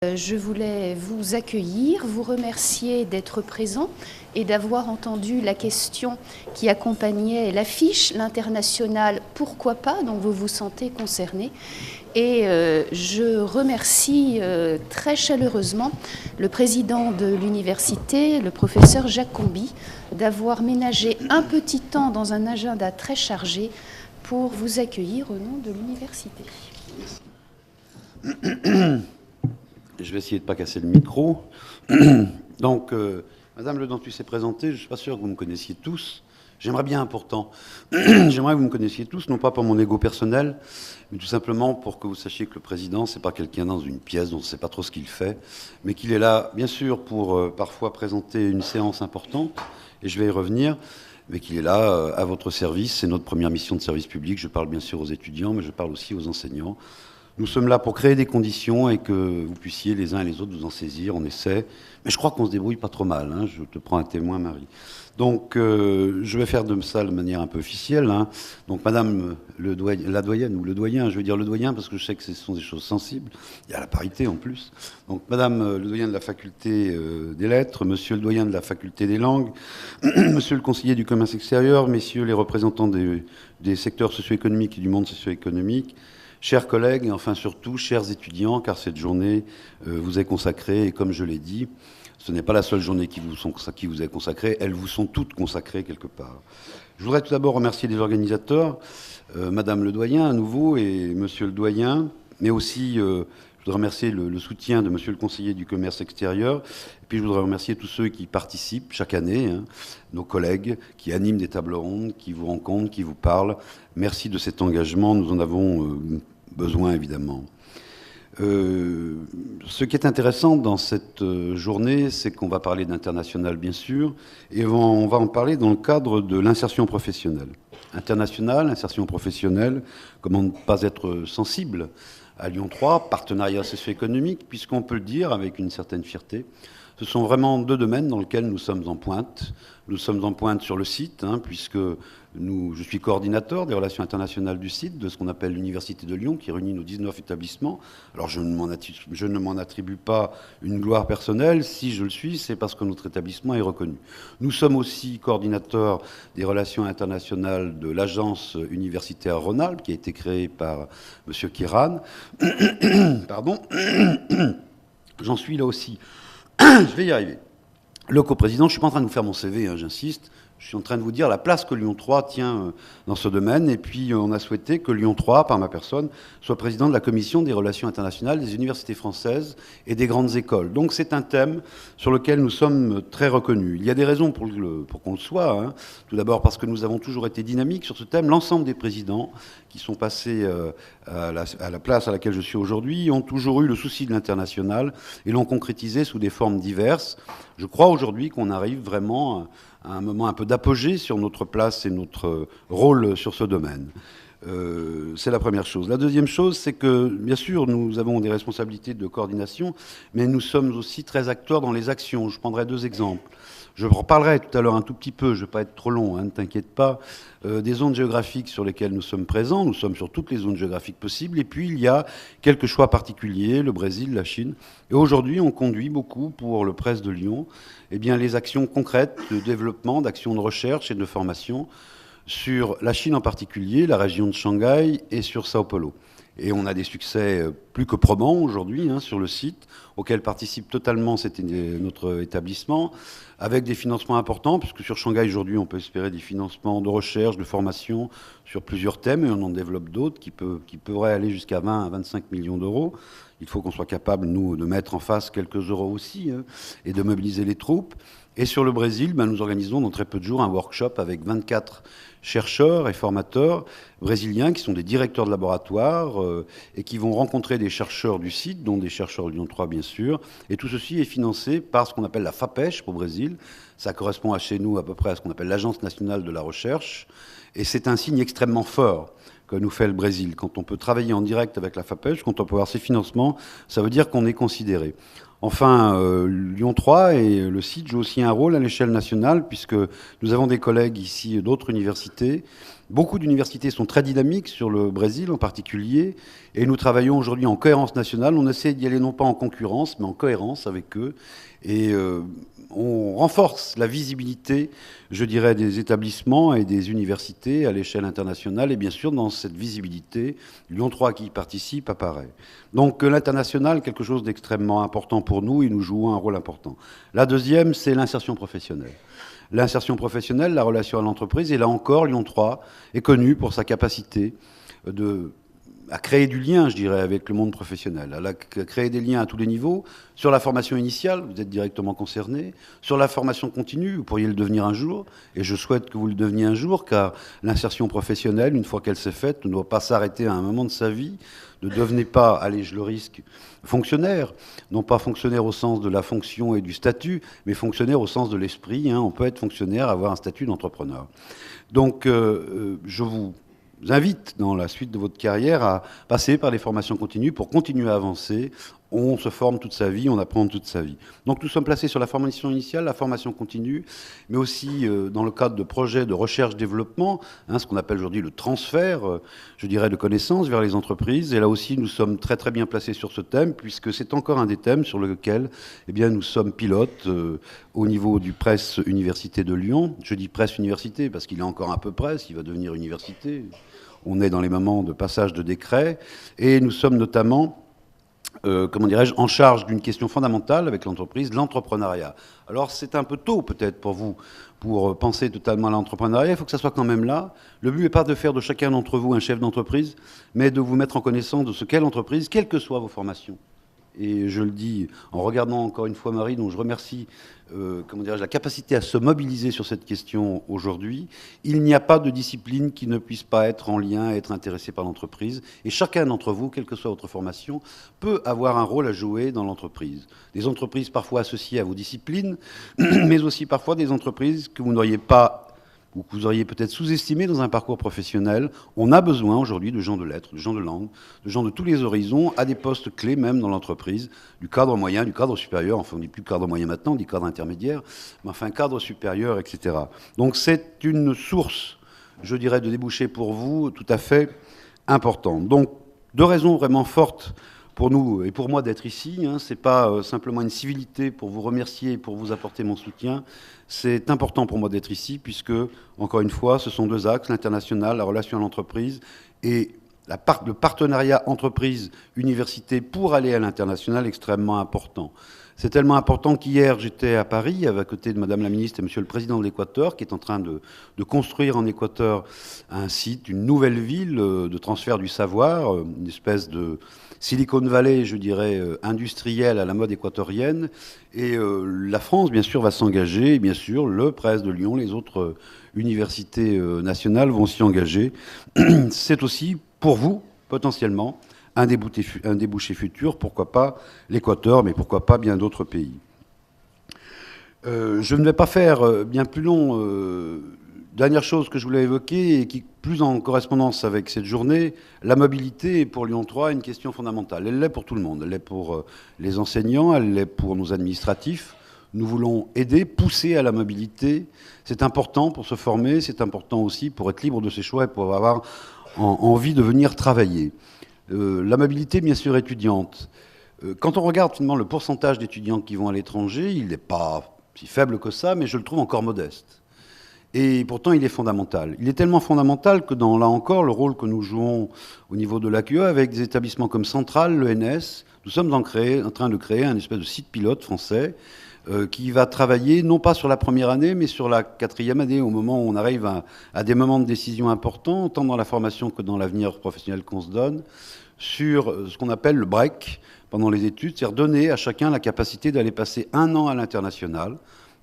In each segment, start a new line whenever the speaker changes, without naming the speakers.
Je voulais vous accueillir, vous remercier d'être présent et d'avoir entendu la question qui accompagnait l'affiche, l'international, pourquoi pas, donc vous vous sentez concerné. Et je remercie très chaleureusement le président de l'université, le professeur Jacques Combi, d'avoir ménagé un petit temps dans un agenda très chargé pour vous accueillir au nom de l'université.
Je vais essayer de ne pas casser le micro. Donc, Madame Le Dentus s'est présentée. Je ne suis pas sûr que vous me connaissiez tous. J'aimerais bien, pourtant, j'aimerais que vous me connaissiez tous, non pas pour mon ego personnel, mais tout simplement pour que vous sachiez que le président, c'est pas quelqu'un dans une pièce dont on ne sait pas trop ce qu'il fait, mais qu'il est là, bien sûr, pour parfois présenter une séance importante, et je vais y revenir, mais qu'il est là à votre service. C'est notre première mission de service public. Je parle bien sûr aux étudiants, mais je parle aussi aux enseignants. Nous sommes là pour créer des conditions et que vous puissiez les uns et les autres vous en saisir. On essaie. Mais je crois qu'on se débrouille pas trop mal. Hein. Je te prends un témoin, Marie. Donc, je vais faire de ça de manière un peu officielle. Hein. Donc, Madame la doyenne, ou le doyen, je veux dire le doyen parce que je sais que ce sont des choses sensibles. Il y a la parité en plus. Donc, Madame le doyen de la faculté des lettres, Monsieur le doyen de la faculté des langues, Monsieur le conseiller du commerce extérieur, Messieurs les représentants des secteurs socio-économiques et du monde socio-économique, chers collègues, et enfin surtout, chers étudiants, car cette journée vous est consacrée, et comme je l'ai dit, ce n'est pas la seule journée qui vous est consacrée, elles vous sont toutes consacrées quelque part. Je voudrais tout d'abord remercier les organisateurs, Madame le doyen à nouveau, et Monsieur le doyen, mais aussi je voudrais remercier le soutien de Monsieur le conseiller du commerce extérieur, et puis je voudrais remercier tous ceux qui participent chaque année, hein, nos collègues qui animent des tables rondes, qui vous rencontrent, qui vous parlent. Merci de cet engagement, nous en avons besoin évidemment. Ce qui est intéressant dans cette journée, c'est qu'on va parler d'international bien sûr, et on va en parler dans le cadre de l'insertion professionnelle. International, insertion professionnelle, comment ne pas être sensible à Lyon 3, partenariat socio-économique, puisqu'on peut le dire avec une certaine fierté. Ce sont vraiment deux domaines dans lesquels nous sommes en pointe. Nous sommes en pointe sur le site, hein, puisque je suis coordinateur des relations internationales du site, de ce qu'on appelle l'Université de Lyon, qui réunit nos 19 établissements. Alors je ne m'en attribue pas une gloire personnelle. Si je le suis, c'est parce que notre établissement est reconnu. Nous sommes aussi coordinateurs des relations internationales de l'agence universitaire Rhône-Alpes, qui a été créée par M. Kiran. Pardon. J'en suis là aussi. Je vais y arriver. Le coprésident, je ne suis pas en train de vous faire mon CV, hein, j'insiste. Je suis en train de vous dire la place que Lyon 3 tient dans ce domaine. Et puis, on a souhaité que Lyon 3, par ma personne, soit président de la commission des relations internationales des universités françaises et des grandes écoles. Donc, c'est un thème sur lequel nous sommes très reconnus. Il y a des raisons pour qu'on le soit. Hein. Tout d'abord parce que nous avons toujours été dynamiques sur ce thème. L'ensemble des présidents qui sont passés à la place à laquelle je suis aujourd'hui ont toujours eu le souci de l'international et l'ont concrétisé sous des formes diverses. Je crois aujourd'hui qu'on arrive vraiment à un moment un peu d'apogée sur notre place et notre rôle sur ce domaine. C'est la première chose. La deuxième chose, c'est que, bien sûr, nous avons des responsabilités de coordination, mais nous sommes aussi très acteurs dans les actions. Je prendrai deux exemples. Je reparlerai tout à l'heure un tout petit peu, je ne vais pas être trop long, hein, ne t'inquiète pas, des zones géographiques sur lesquelles nous sommes présents. Nous sommes sur toutes les zones géographiques possibles. Et puis, il y a quelques choix particuliers, le Brésil, la Chine. Et aujourd'hui, on conduit beaucoup, pour le Presse de Lyon, eh bien, les actions concrètes de développement, d'actions de recherche et de formation sur la Chine en particulier, la région de Shanghai et sur Sao Paulo. Et on a des succès plus que probants aujourd'hui hein, sur le site, auquel participe totalement notre établissement, avec des financements importants, puisque sur Shanghai aujourd'hui on peut espérer des financements de recherche, de formation sur plusieurs thèmes, et on en développe d'autres qui pourraient aller jusqu'à 20 à 25 millions d'euros. Il faut qu'on soit capable, nous, de mettre en face quelques euros aussi, hein, et de mobiliser les troupes. Et sur le Brésil, nous organisons dans très peu de jours un workshop avec 24 chercheurs et formateurs brésiliens qui sont des directeurs de laboratoire et qui vont rencontrer des chercheurs du site, dont des chercheurs de Lyon 3 bien sûr. Et tout ceci est financé par ce qu'on appelle la FAPESH au Brésil. Ça correspond à chez nous à peu près à ce qu'on appelle l'Agence nationale de la recherche. Et c'est un signe extrêmement fort que nous fait le Brésil. Quand on peut travailler en direct avec la FAPESH, quand on peut avoir ses financements, ça veut dire qu'on est considéré. Enfin, Lyon 3 et le site jouent aussi un rôle à l'échelle nationale, puisque nous avons des collègues ici d'autres universités. Beaucoup d'universités sont très dynamiques sur le Brésil en particulier, et nous travaillons aujourd'hui en cohérence nationale. On essaie d'y aller non pas en concurrence, mais en cohérence avec eux. Et on renforce la visibilité, je dirais, des établissements et des universités à l'échelle internationale. Et bien sûr, dans cette visibilité, Lyon 3 qui y participe apparaît. Donc l'international, quelque chose d'extrêmement important pour nous, et nous jouons un rôle important. La deuxième, c'est l'insertion professionnelle. L'insertion professionnelle, la relation à l'entreprise, et là encore, Lyon 3 est connu pour sa capacité à créer du lien, je dirais, avec le monde professionnel, à créer des liens à tous les niveaux. Sur la formation initiale, vous êtes directement concerné. Sur la formation continue, vous pourriez le devenir un jour, et je souhaite que vous le deveniez un jour, car l'insertion professionnelle, une fois qu'elle s'est faite, ne doit pas s'arrêter à un moment de sa vie. Ne devenez pas, allez, je le risque, fonctionnaire. Non pas fonctionnaire au sens de la fonction et du statut, mais fonctionnaire au sens de l'esprit. On peut être fonctionnaire, avoir un statut d'entrepreneur. Donc, je vous invite, dans la suite de votre carrière, à passer par les formations continues pour continuer à avancer. On se forme toute sa vie, on apprend toute sa vie. Donc nous sommes placés sur la formation initiale, la formation continue, mais aussi dans le cadre de projets de recherche-développement, ce qu'on appelle aujourd'hui le transfert, je dirais, de connaissances vers les entreprises. Et là aussi, nous sommes très très bien placés sur ce thème, puisque c'est encore un des thèmes sur lequel nous sommes pilotes au niveau du Presse Université de Lyon. Je dis Presse Université parce qu'il est encore un peu presse, il va devenir université. On est dans les moments de passage de décret, et nous sommes notamment en charge d'une question fondamentale avec l'entreprise, l'entrepreneuriat. Alors c'est un peu tôt peut-être pour vous pour penser totalement à l'entrepreneuriat, il faut que ça soit quand même là. Le but n'est pas de faire de chacun d'entre vous un chef d'entreprise, mais de vous mettre en connaissance de ce qu'est l'entreprise, quelles que soient vos formations. Et je le dis en regardant encore une fois Marie, dont je remercie la capacité à se mobiliser sur cette question aujourd'hui. Il n'y a pas de discipline qui ne puisse pas être en lien, être intéressée par l'entreprise. Et chacun d'entre vous, quelle que soit votre formation, peut avoir un rôle à jouer dans l'entreprise. Des entreprises parfois associées à vos disciplines, mais aussi parfois des entreprises que vous n'auriez pas ou que vous auriez peut-être sous-estimé dans un parcours professionnel. On a besoin aujourd'hui de gens de lettres, de gens de langue, de gens de tous les horizons, à des postes clés même dans l'entreprise, du cadre moyen, du cadre supérieur, enfin on ne dit plus cadre moyen maintenant, on dit cadre intermédiaire, mais enfin cadre supérieur, etc. Donc c'est une source, je dirais, de débouchés pour vous tout à fait importante. Donc deux raisons vraiment fortes pour nous et pour moi d'être ici. Ce n'est pas simplement une civilité pour vous remercier et pour vous apporter mon soutien. C'est important pour moi d'être ici puisque, encore une fois, ce sont deux axes, l'international, la relation à l'entreprise et le partenariat entreprise-université pour aller à l'international extrêmement important. C'est tellement important qu'hier, j'étais à Paris, à côté de Madame la Ministre et Monsieur le Président de l'Équateur, qui est en train de construire en Équateur un site, une nouvelle ville de transfert du savoir, une espèce de Silicon Valley, je dirais, industrielle à la mode équatorienne. Et la France, bien sûr, va s'engager. Et bien sûr, le Presse de Lyon, les autres universités nationales vont s'y engager. C'est aussi, pour vous, potentiellement, un débouché futur, pourquoi pas l'Équateur, mais pourquoi pas bien d'autres pays. Je ne vais pas faire bien plus long. Dernière chose que je voulais évoquer et qui est plus en correspondance avec cette journée, la mobilité est pour Lyon 3 une question fondamentale. Elle l'est pour tout le monde. Elle l'est pour les enseignants, elle l'est pour nos administratifs. Nous voulons aider, pousser à la mobilité. C'est important pour se former, c'est important aussi pour être libre de ses choix et pour avoir envie de venir travailler. La mobilité, bien sûr, étudiante. Quand on regarde finalement le pourcentage d'étudiants qui vont à l'étranger, il n'est pas si faible que ça, mais je le trouve encore modeste. Et pourtant, il est fondamental. Il est tellement fondamental que dans, là encore, le rôle que nous jouons au niveau de l'AQE, avec des établissements comme Centrale, l'ENS, nous sommes en train de créer un espèce de site pilote français qui va travailler, non pas sur la première année, mais sur la 4e année, au moment où on arrive à des moments de décision importants, tant dans la formation que dans l'avenir professionnel qu'on se donne, sur ce qu'on appelle le break pendant les études, c'est-à-dire donner à chacun la capacité d'aller passer 1 an à l'international,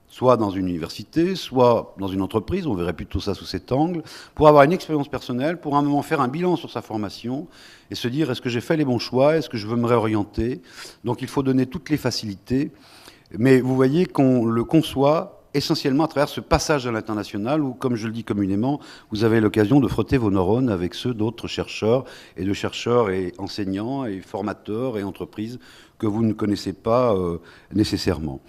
soit dans une université, soit dans une entreprise, on verrait plutôt ça sous cet angle, pour avoir une expérience personnelle, pour un moment faire un bilan sur sa formation et se dire est-ce que j'ai fait les bons choix, est-ce que je veux me réorienter. Donc il faut donner toutes les facilités, mais vous voyez qu'on le conçoit essentiellement à travers ce passage à l'international où, comme je le dis communément, vous avez l'occasion de frotter vos neurones avec ceux d'autres chercheurs et enseignants et formateurs et entreprises que vous ne connaissez pas nécessairement.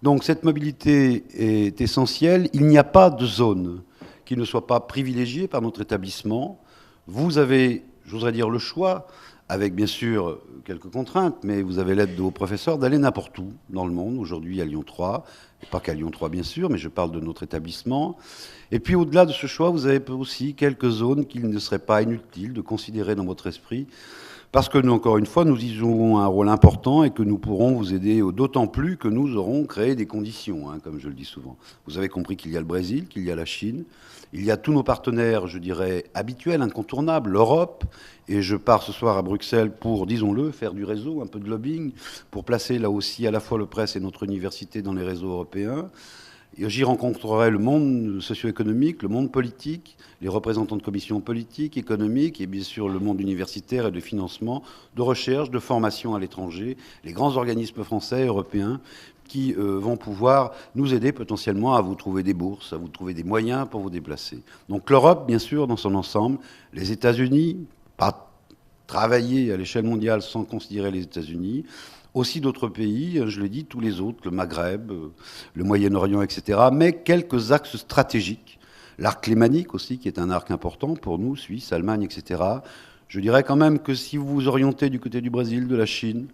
Donc cette mobilité est essentielle. Il n'y a pas de zone qui ne soit pas privilégiée par notre établissement. Vous avez, j'oserais dire, le choix, avec bien sûr quelques contraintes, mais vous avez l'aide de vos professeurs, d'aller n'importe où dans le monde, aujourd'hui à Lyon 3, et pas qu'à Lyon 3 bien sûr, mais je parle de notre établissement. Et puis au-delà de ce choix, vous avez aussi quelques zones qu'il ne serait pas inutile de considérer dans votre esprit, parce que nous, encore une fois, nous y jouons un rôle important et que nous pourrons vous aider, d'autant plus que nous aurons créé des conditions, comme je le dis souvent. Vous avez compris qu'il y a le Brésil, qu'il y a la Chine, il y a tous nos partenaires, je dirais, habituels, incontournables, l'Europe, et je pars ce soir à Bruxelles pour, disons-le, faire du réseau, un peu de lobbying, pour placer là aussi à la fois le presse et notre université dans les réseaux européens. J'y rencontrerai le monde socio-économique, le monde politique, les représentants de commissions politiques, économiques, et bien sûr le monde universitaire et de financement, de recherche, de formation à l'étranger, les grands organismes français et européens qui vont pouvoir nous aider potentiellement à vous trouver des bourses, à vous trouver des moyens pour vous déplacer. Donc l'Europe, bien sûr, dans son ensemble, les États-Unis, pas travailler à l'échelle mondiale sans considérer les États-Unis, aussi d'autres pays, je l'ai dit, tous les autres, le Maghreb, le Moyen-Orient, etc., mais quelques axes stratégiques. L'arc lémanique aussi, qui est un arc important pour nous, Suisse, Allemagne, etc. Je dirais quand même que si vous vous orientez du côté du Brésil, de la Chine,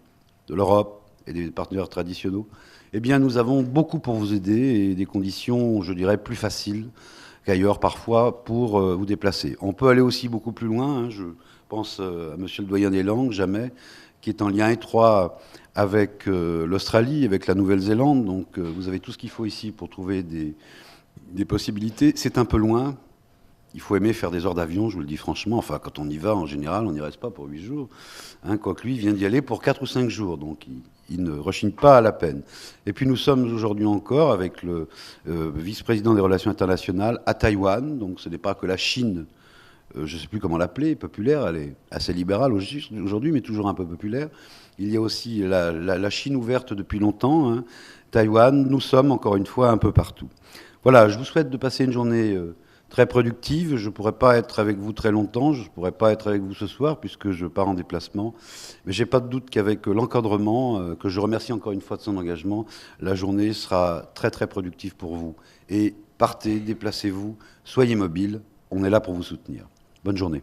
de l'Europe et des partenaires traditionnels, eh bien nous avons beaucoup pour vous aider et des conditions, je dirais, plus faciles qu'ailleurs parfois pour vous déplacer. On peut aller aussi beaucoup plus loin, je pense à monsieur le doyen des langues, Jamais, qui est en lien étroit avec l'Australie, avec la Nouvelle-Zélande. Donc vous avez tout ce qu'il faut ici pour trouver des possibilités. C'est un peu loin. Il faut aimer faire des heures d'avion, je vous le dis franchement. Enfin, quand on y va, en général, on n'y reste pas pour 8 jours. Quoique lui, il vient d'y aller pour 4 ou 5 jours. Donc il ne rechigne pas à la peine. Et puis nous sommes aujourd'hui encore avec le vice-président des relations internationales à Taïwan. Donc ce n'est pas que la Chine, je ne sais plus comment l'appeler, populaire, elle est assez libérale aujourd'hui, mais toujours un peu populaire. Il y a aussi la Chine ouverte depuis longtemps, Taïwan, nous sommes encore une fois un peu partout. Voilà, je vous souhaite de passer une journée très productive. Je ne pourrai pas être avec vous très longtemps, je ne pourrai pas être avec vous ce soir puisque je pars en déplacement. Mais je n'ai pas de doute qu'avec l'encadrement, que je remercie encore une fois de son engagement, la journée sera très très productive pour vous. Et partez, déplacez-vous, soyez mobiles, on est là pour vous soutenir. Bonne journée.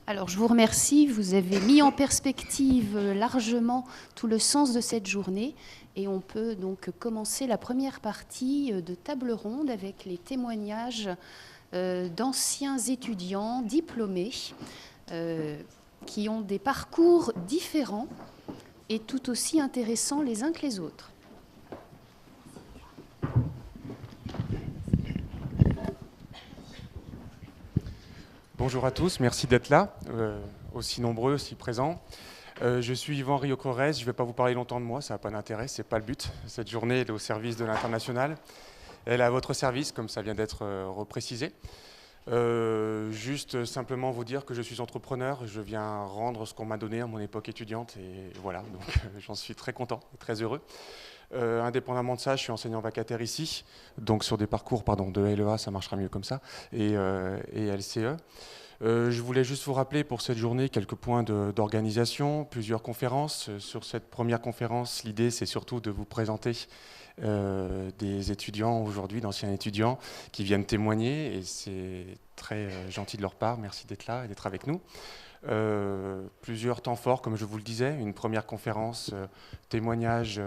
Alors, je vous remercie. Vous avez mis en perspective largement tout le sens de cette journée. Et on peut donc commencer la première partie de table ronde avec les témoignages d'anciens étudiants diplômés qui ont des parcours différents et tout aussi intéressants les uns que les autres.
Bonjour à tous, merci d'être là, aussi nombreux, aussi présents. Je suis Yvan Rio-Corrèze, je ne vais pas vous parler longtemps de moi, ça n'a pas d'intérêt, ce n'est pas le but. Cette journée est au service de l'international. Elle est à votre service, comme ça vient d'être reprécisé. Juste simplement vous dire que je suis entrepreneur, je viens rendre ce qu'on m'a donné à mon époque étudiante, et voilà, donc j'en suis très content, très heureux. Indépendamment de ça, je suis enseignant vacataire ici, donc sur des parcours de LEA, ça marchera mieux comme ça, et LCE. Je voulais juste vous rappeler pour cette journée quelques points d'organisation, plusieurs conférences. Sur cette première conférence, l'idée c'est surtout de vous présenter des étudiants aujourd'hui, d'anciens étudiants qui viennent témoigner, et c'est très gentil de leur part, merci d'être là et d'être avec nous. Plusieurs temps forts, comme je vous le disais, une première conférence, témoignage,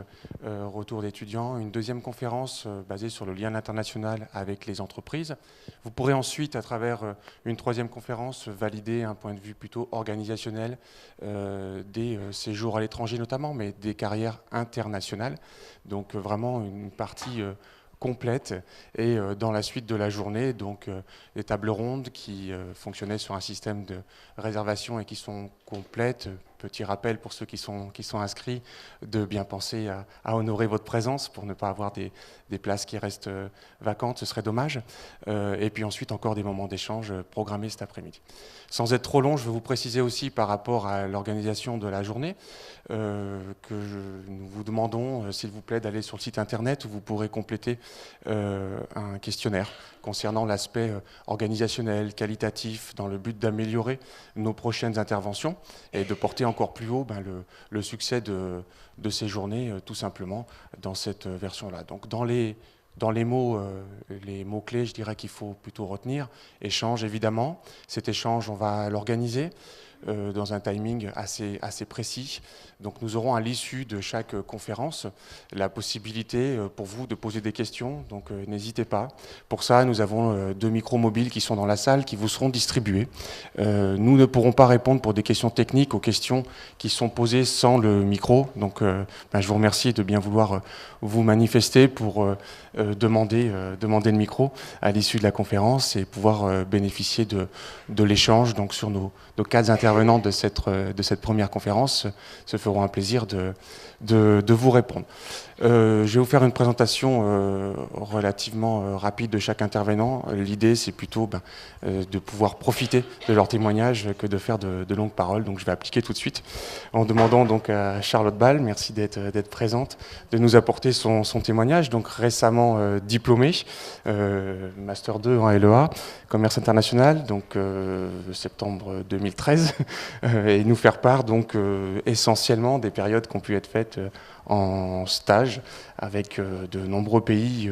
retour d'étudiants, une deuxième conférence basée sur le lien international avec les entreprises. Vous pourrez ensuite, à travers une troisième conférence, valider un point de vue plutôt organisationnel des séjours à l'étranger notamment, mais des carrières internationales. Donc vraiment une partie complète, et dans la suite de la journée, donc des tables rondes qui fonctionnaient sur un système de réservation et qui sont complètes, Petit rappel pour ceux qui sont inscrits, de bien penser à honorer votre présence pour ne pas avoir des places qui restent vacantes, ce serait dommage. Et puis ensuite, encore des moments d'échange programmés cet après-midi. Sans être trop long, je veux vous préciser aussi par rapport à l'organisation de la journée nous vous demandons, s'il vous plaît, d'aller sur le site internet où vous pourrez compléter un questionnaire concernant l'aspect organisationnel, qualitatif, dans le but d'améliorer nos prochaines interventions et de porter encore plus haut le succès de ces journées, tout simplement, dans cette version-là. Donc, dans les mots-clés, je dirais qu'il faut plutôt retenir. Échange, évidemment. Cet échange, on va l'organiser dans un timing assez précis. Donc nous aurons à l'issue de chaque conférence la possibilité pour vous de poser des questions, donc n'hésitez pas. Pour ça, nous avons 2 micros mobiles qui sont dans la salle, qui vous seront distribués. Nous ne pourrons pas répondre pour des questions techniques aux questions qui sont posées sans le micro. Donc je vous remercie de bien vouloir vous manifester pour demander le micro à l'issue de la conférence et pouvoir bénéficier de l'échange donc sur nos 4 intervenants de cette première conférence. Se feront un plaisir de vous répondre. Je vais vous faire une présentation relativement rapide de chaque intervenant. L'idée, c'est plutôt de pouvoir profiter de leur témoignage que de faire de longues paroles. Donc, je vais appliquer tout de suite en demandant donc à Charlotte Ball, merci d'être présente, de nous apporter son témoignage. Donc, récemment diplômée, Master 2 en LEA, Commerce International, donc septembre 2013, et nous faire part donc essentiellement des périodes qui ont pu être faites en stage avec de nombreux pays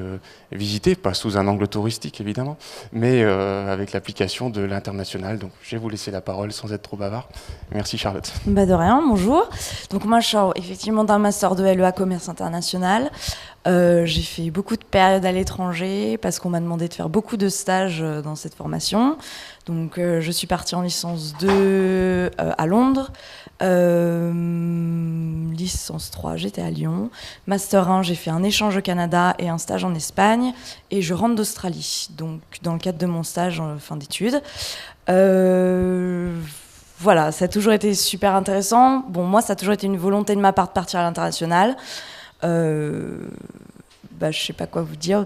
visités, pas sous un angle touristique évidemment, mais avec l'application de l'international. Donc je vais vous laisser la parole sans être trop bavard. Merci Charlotte.
De rien, bonjour. Donc moi je suis effectivement d'un master de LEA Commerce International. J'ai fait beaucoup de périodes à l'étranger parce qu'on m'a demandé de faire beaucoup de stages dans cette formation. Donc je suis partie en licence 2 à Londres. Licence 3, j'étais à Lyon. Master 1, j'ai fait un échange au Canada et un stage en Espagne. Et je rentre d'Australie, donc dans le cadre de mon stage en fin d'études. Voilà, ça a toujours été super intéressant. Bon, moi, ça a toujours été une volonté de ma part de partir à l'international. Je sais pas quoi vous dire.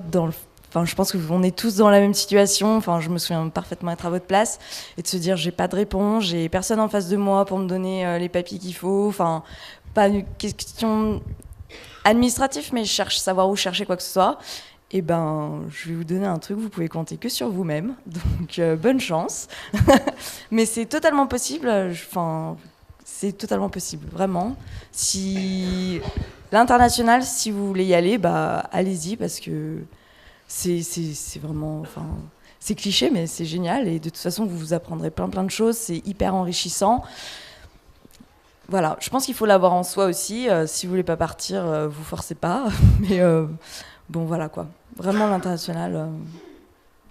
Je pense qu'on est tous dans la même situation. Enfin, je me souviens parfaitement être à votre place et de se dire j'ai pas de réponse, j'ai personne en face de moi pour me donner les papiers qu'il faut. Enfin, pas une question administrative, mais je cherche savoir où chercher quoi que ce soit. Et je vais vous donner un truc, vous pouvez compter que sur vous-même. Donc, bonne chance. Mais c'est totalement possible. C'est totalement possible, vraiment. Si l'international, si vous voulez y aller, allez-y parce que c'est vraiment, c'est cliché, mais c'est génial. Et de toute façon, vous apprendrez plein de choses. C'est hyper enrichissant. Voilà, je pense qu'il faut l'avoir en soi aussi. Si vous voulez pas partir, vous forcez pas. Mais bon, voilà quoi. Vraiment, l'international,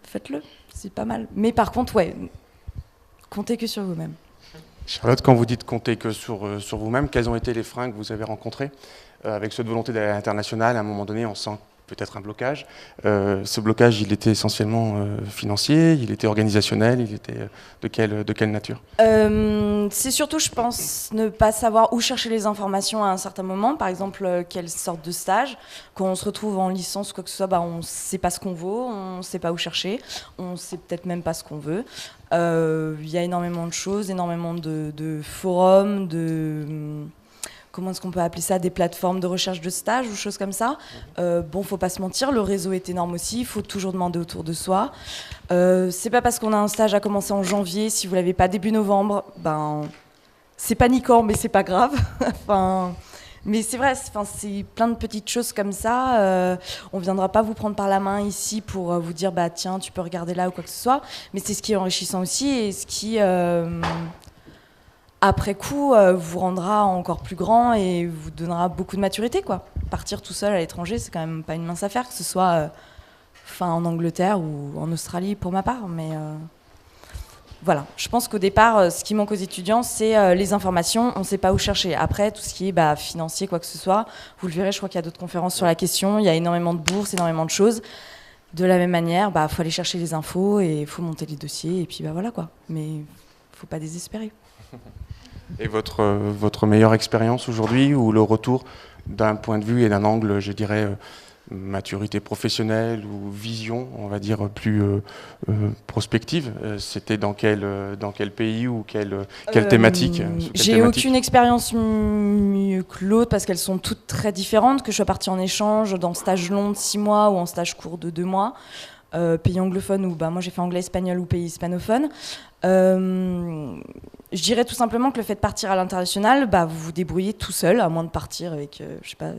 faites-le. C'est pas mal. Mais par contre, comptez que sur vous-même.
Charlotte, quand vous dites compter que sur vous-même, quels ont été les freins que vous avez rencontrés avec cette volonté d'aller à l'international? À un moment donné, on sent peut-être un blocage. Ce blocage, il était essentiellement financier, il était organisationnel, il était de quelle nature?
C'est surtout, je pense, ne pas savoir où chercher les informations à un certain moment. Par exemple, quelle sorte de stage. Quand on se retrouve en licence ou quoi que ce soit, on ne sait pas ce qu'on vaut, on ne sait pas où chercher, on ne sait peut-être même pas ce qu'on veut. Il y a énormément de choses, énormément de forums, comment est-ce qu'on peut appeler ça, des plateformes de recherche de stage ou choses comme ça. Faut pas se mentir, le réseau est énorme aussi, il faut toujours demander autour de soi. C'est pas parce qu'on a un stage à commencer en janvier, si vous l'avez pas début novembre, c'est paniquant, mais c'est pas grave. Mais c'est vrai, c'est plein de petites choses comme ça. On viendra pas vous prendre par la main ici pour vous dire tiens, tu peux regarder là ou quoi que ce soit. Mais c'est ce qui est enrichissant aussi et ce qui après coup, vous rendra encore plus grand et vous donnera beaucoup de maturité, quoi. Partir tout seul à l'étranger, c'est quand même pas une mince affaire, que ce soit en Angleterre ou en Australie pour ma part. Mais voilà, je pense qu'au départ, ce qui manque aux étudiants, c'est les informations. On ne sait pas où chercher. Après, tout ce qui est financier, quoi que ce soit, vous le verrez, je crois qu'il y a d'autres conférences sur la question. Il y a énormément de bourses, énormément de choses. De la même manière, faut aller chercher les infos et il faut monter les dossiers. Et puis voilà, quoi. Mais il ne faut pas désespérer.
Et votre meilleure expérience aujourd'hui, ou le retour d'un point de vue et d'un angle, je dirais, maturité professionnelle ou vision, on va dire, plus prospective, c'était dans quel pays ou quelle thématique
J'ai aucune expérience mieux que l'autre parce qu'elles sont toutes très différentes, que je sois partie en échange, dans stage long de 6 mois ou en stage court de 2 mois. Pays anglophone ou moi j'ai fait anglais-espagnol ou pays hispanophone. Je dirais tout simplement que le fait de partir à l'international, vous vous débrouillez tout seul, à moins de partir avec, je sais pas,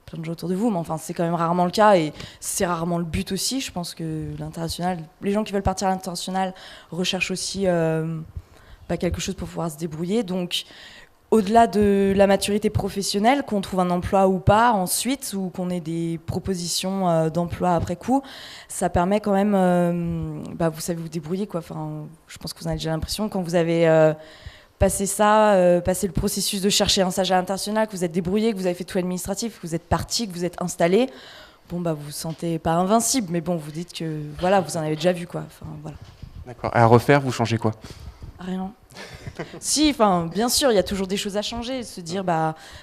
plein de gens autour de vous, mais enfin c'est quand même rarement le cas et c'est rarement le but aussi. Je pense que l'international, les gens qui veulent partir à l'international recherchent aussi quelque chose pour pouvoir se débrouiller. Donc au-delà de la maturité professionnelle, qu'on trouve un emploi ou pas ensuite, ou qu'on ait des propositions d'emploi après coup, ça permet quand même, vous savez vous débrouiller, quoi. Enfin, je pense que vous en avez déjà l'impression, quand vous avez passé passé le processus de chercher un stage à l'international, que vous êtes débrouillé, que vous avez fait tout l'administratif, que vous êtes parti, que vous êtes installé, vous vous sentez pas invincible, mais bon, vous dites que voilà, vous en avez déjà vu, quoi. Enfin, voilà.
D'accord. À refaire, vous changez quoi?
Rien. Si, bien sûr, il y a toujours des choses à changer. Se dire,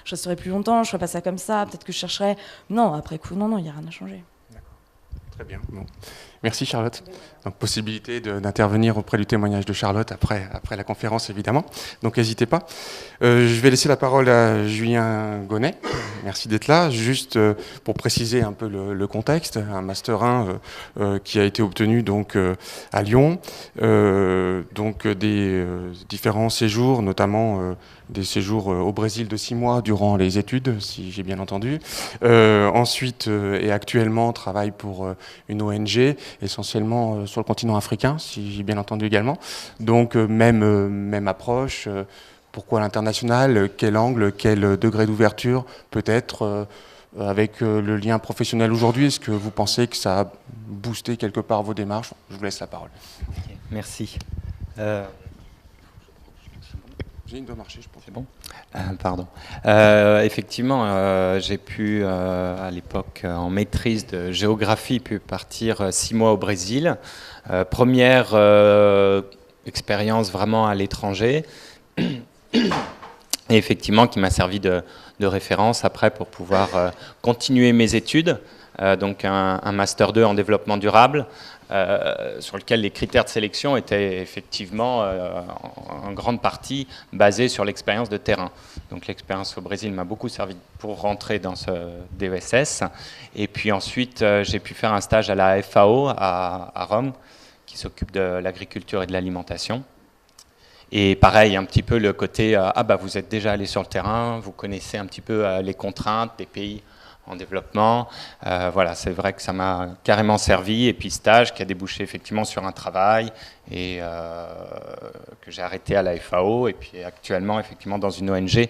je resterai plus longtemps, je ferai pas ça comme ça, peut-être que je chercherai. Non, après coup, non, il n'y a rien à changer.
D'accord. Très bien. Bon. Merci Charlotte. Donc possibilité d'intervenir auprès du témoignage de Charlotte après la conférence évidemment. Donc n'hésitez pas. Je vais laisser la parole à Julien Gonnet. Merci d'être là. Juste pour préciser un peu le contexte, un master 1 qui a été obtenu donc à Lyon. Donc des différents séjours, notamment des séjours au Brésil de 6 mois durant les études, si j'ai bien entendu. Ensuite et actuellement travaille pour une ONG essentiellement sur le continent africain, si j'ai bien entendu également. Donc même approche. Pourquoi l'international? Quel angle? Quel degré d'ouverture? Peut-être avec le lien professionnel aujourd'hui, est-ce que vous pensez que ça a boosté quelque part vos démarches? Je vous laisse la parole.
Okay, merci.
Il doit marcher, je pense.
C'est bon? Pardon. Effectivement, j'ai pu, à l'époque, en maîtrise de géographie, pu partir 6 mois au Brésil. Première expérience vraiment à l'étranger. Et effectivement, qui m'a servi de référence après pour pouvoir continuer mes études. Donc un Master 2 en développement durable. Sur lequel les critères de sélection étaient effectivement en grande partie basés sur l'expérience de terrain. Donc l'expérience au Brésil m'a beaucoup servi pour rentrer dans ce DESS. Et puis ensuite, j'ai pu faire un stage à la FAO à Rome, qui s'occupe de l'agriculture et de l'alimentation. Et pareil, un petit peu le côté, vous êtes déjà allé sur le terrain, vous connaissez un petit peu les contraintes des pays en développement. Voilà, c'est vrai que ça m'a carrément servi. Et puis stage qui a débouché effectivement sur un travail et que j'ai arrêté à la FAO. Et puis actuellement, effectivement, dans une ONG,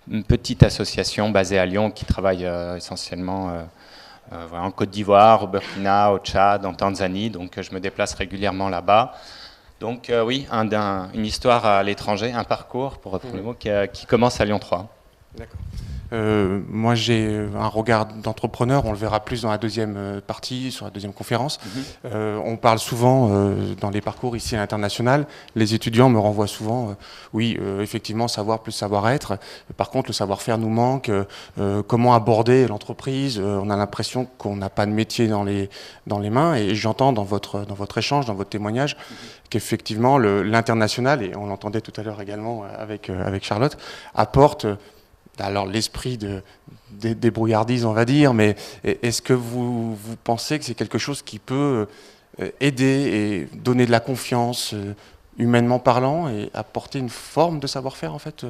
une petite association basée à Lyon qui travaille essentiellement en Côte d'Ivoire, au Burkina, au Tchad, en Tanzanie. Donc je me déplace régulièrement là-bas. Donc oui, une histoire à l'étranger, un parcours, pour reprendre le mot, qui commence à Lyon 3.
D'accord. Moi, j'ai un regard d'entrepreneur, on le verra plus dans la deuxième partie, sur la deuxième conférence. On parle souvent dans les parcours ici à l'international, les étudiants me renvoient souvent, effectivement, savoir plus savoir-être. Par contre, le savoir-faire nous manque. Comment aborder l'entreprise? On a l'impression qu'on n'a pas de métier dans les mains. Et j'entends dans votre échange, dans votre témoignage, qu'effectivement, l'international, et on l'entendait tout à l'heure également avec Charlotte, apporte... Alors l'esprit de débrouillardise, on va dire, mais est-ce que vous pensez que c'est quelque chose qui peut aider et donner de la confiance, humainement parlant, et apporter une forme de savoir-faire, en fait,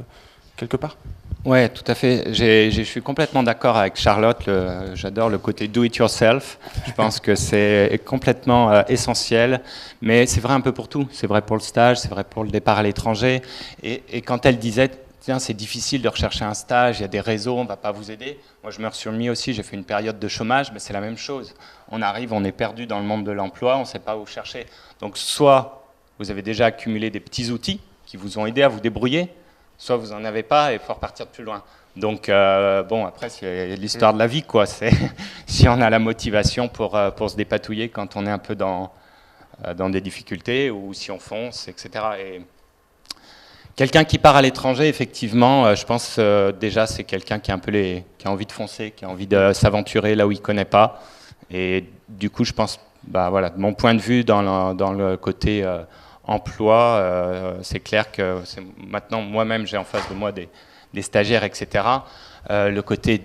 quelque part?
Oui, tout à fait. Je suis complètement d'accord avec Charlotte. J'adore le côté do-it-yourself. Je pense que c'est complètement essentiel, mais c'est vrai un peu pour tout. C'est vrai pour le stage, c'est vrai pour le départ à l'étranger. Et quand elle disait... c'est difficile de rechercher un stage, il y a des réseaux, on ne va pas vous aider. Moi, je me suis remis aussi, j'ai fait une période de chômage, mais c'est la même chose. On arrive, on est perdu dans le monde de l'emploi, on ne sait pas où chercher. Donc, soit vous avez déjà accumulé des petits outils qui vous ont aidé à vous débrouiller, soit vous n'en avez pas et il faut repartir de plus loin. Donc, après, c'est l'histoire de la vie, quoi. Si on a la motivation pour se dépatouiller quand on est un peu dans des difficultés, ou si on fonce, etc. Quelqu'un qui part à l'étranger, effectivement, je pense déjà c'est quelqu'un qui a qui a envie de foncer, qui a envie de s'aventurer là où il connaît pas. Et du coup, je pense, voilà, de mon point de vue, dans le côté emploi, c'est clair que maintenant moi-même j'ai en face de moi des stagiaires, etc. Le côté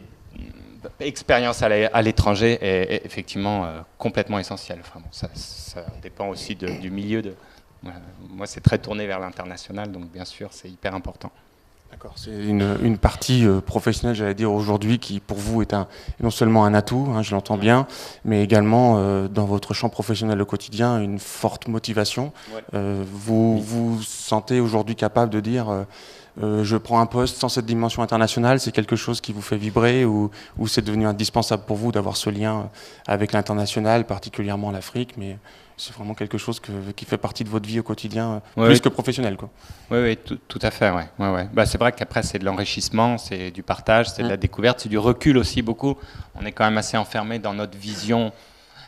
expérience à l'étranger est effectivement complètement essentiel. Enfin, bon, ça dépend aussi du milieu. Moi, c'est très tourné vers l'international, donc bien sûr, c'est hyper important.
D'accord, c'est une partie professionnelle, j'allais dire, aujourd'hui, qui pour vous est non seulement un atout, hein, je l'entends bien, mais également dans votre champ professionnel au quotidien, une forte motivation.
Ouais.
Vous sentez aujourd'hui capable de dire je prends un poste sans cette dimension internationale, c'est quelque chose qui vous fait vibrer ou c'est devenu indispensable pour vous d'avoir ce lien avec l'international, particulièrement l'Afrique, mais c'est vraiment quelque chose qui fait partie de votre vie au quotidien, plus que professionnel, quoi.
Oui, tout à fait. Ouais. C'est vrai qu'après, c'est de l'enrichissement, c'est du partage, c'est de la découverte, c'est du recul aussi beaucoup. On est quand même assez enfermé dans notre vision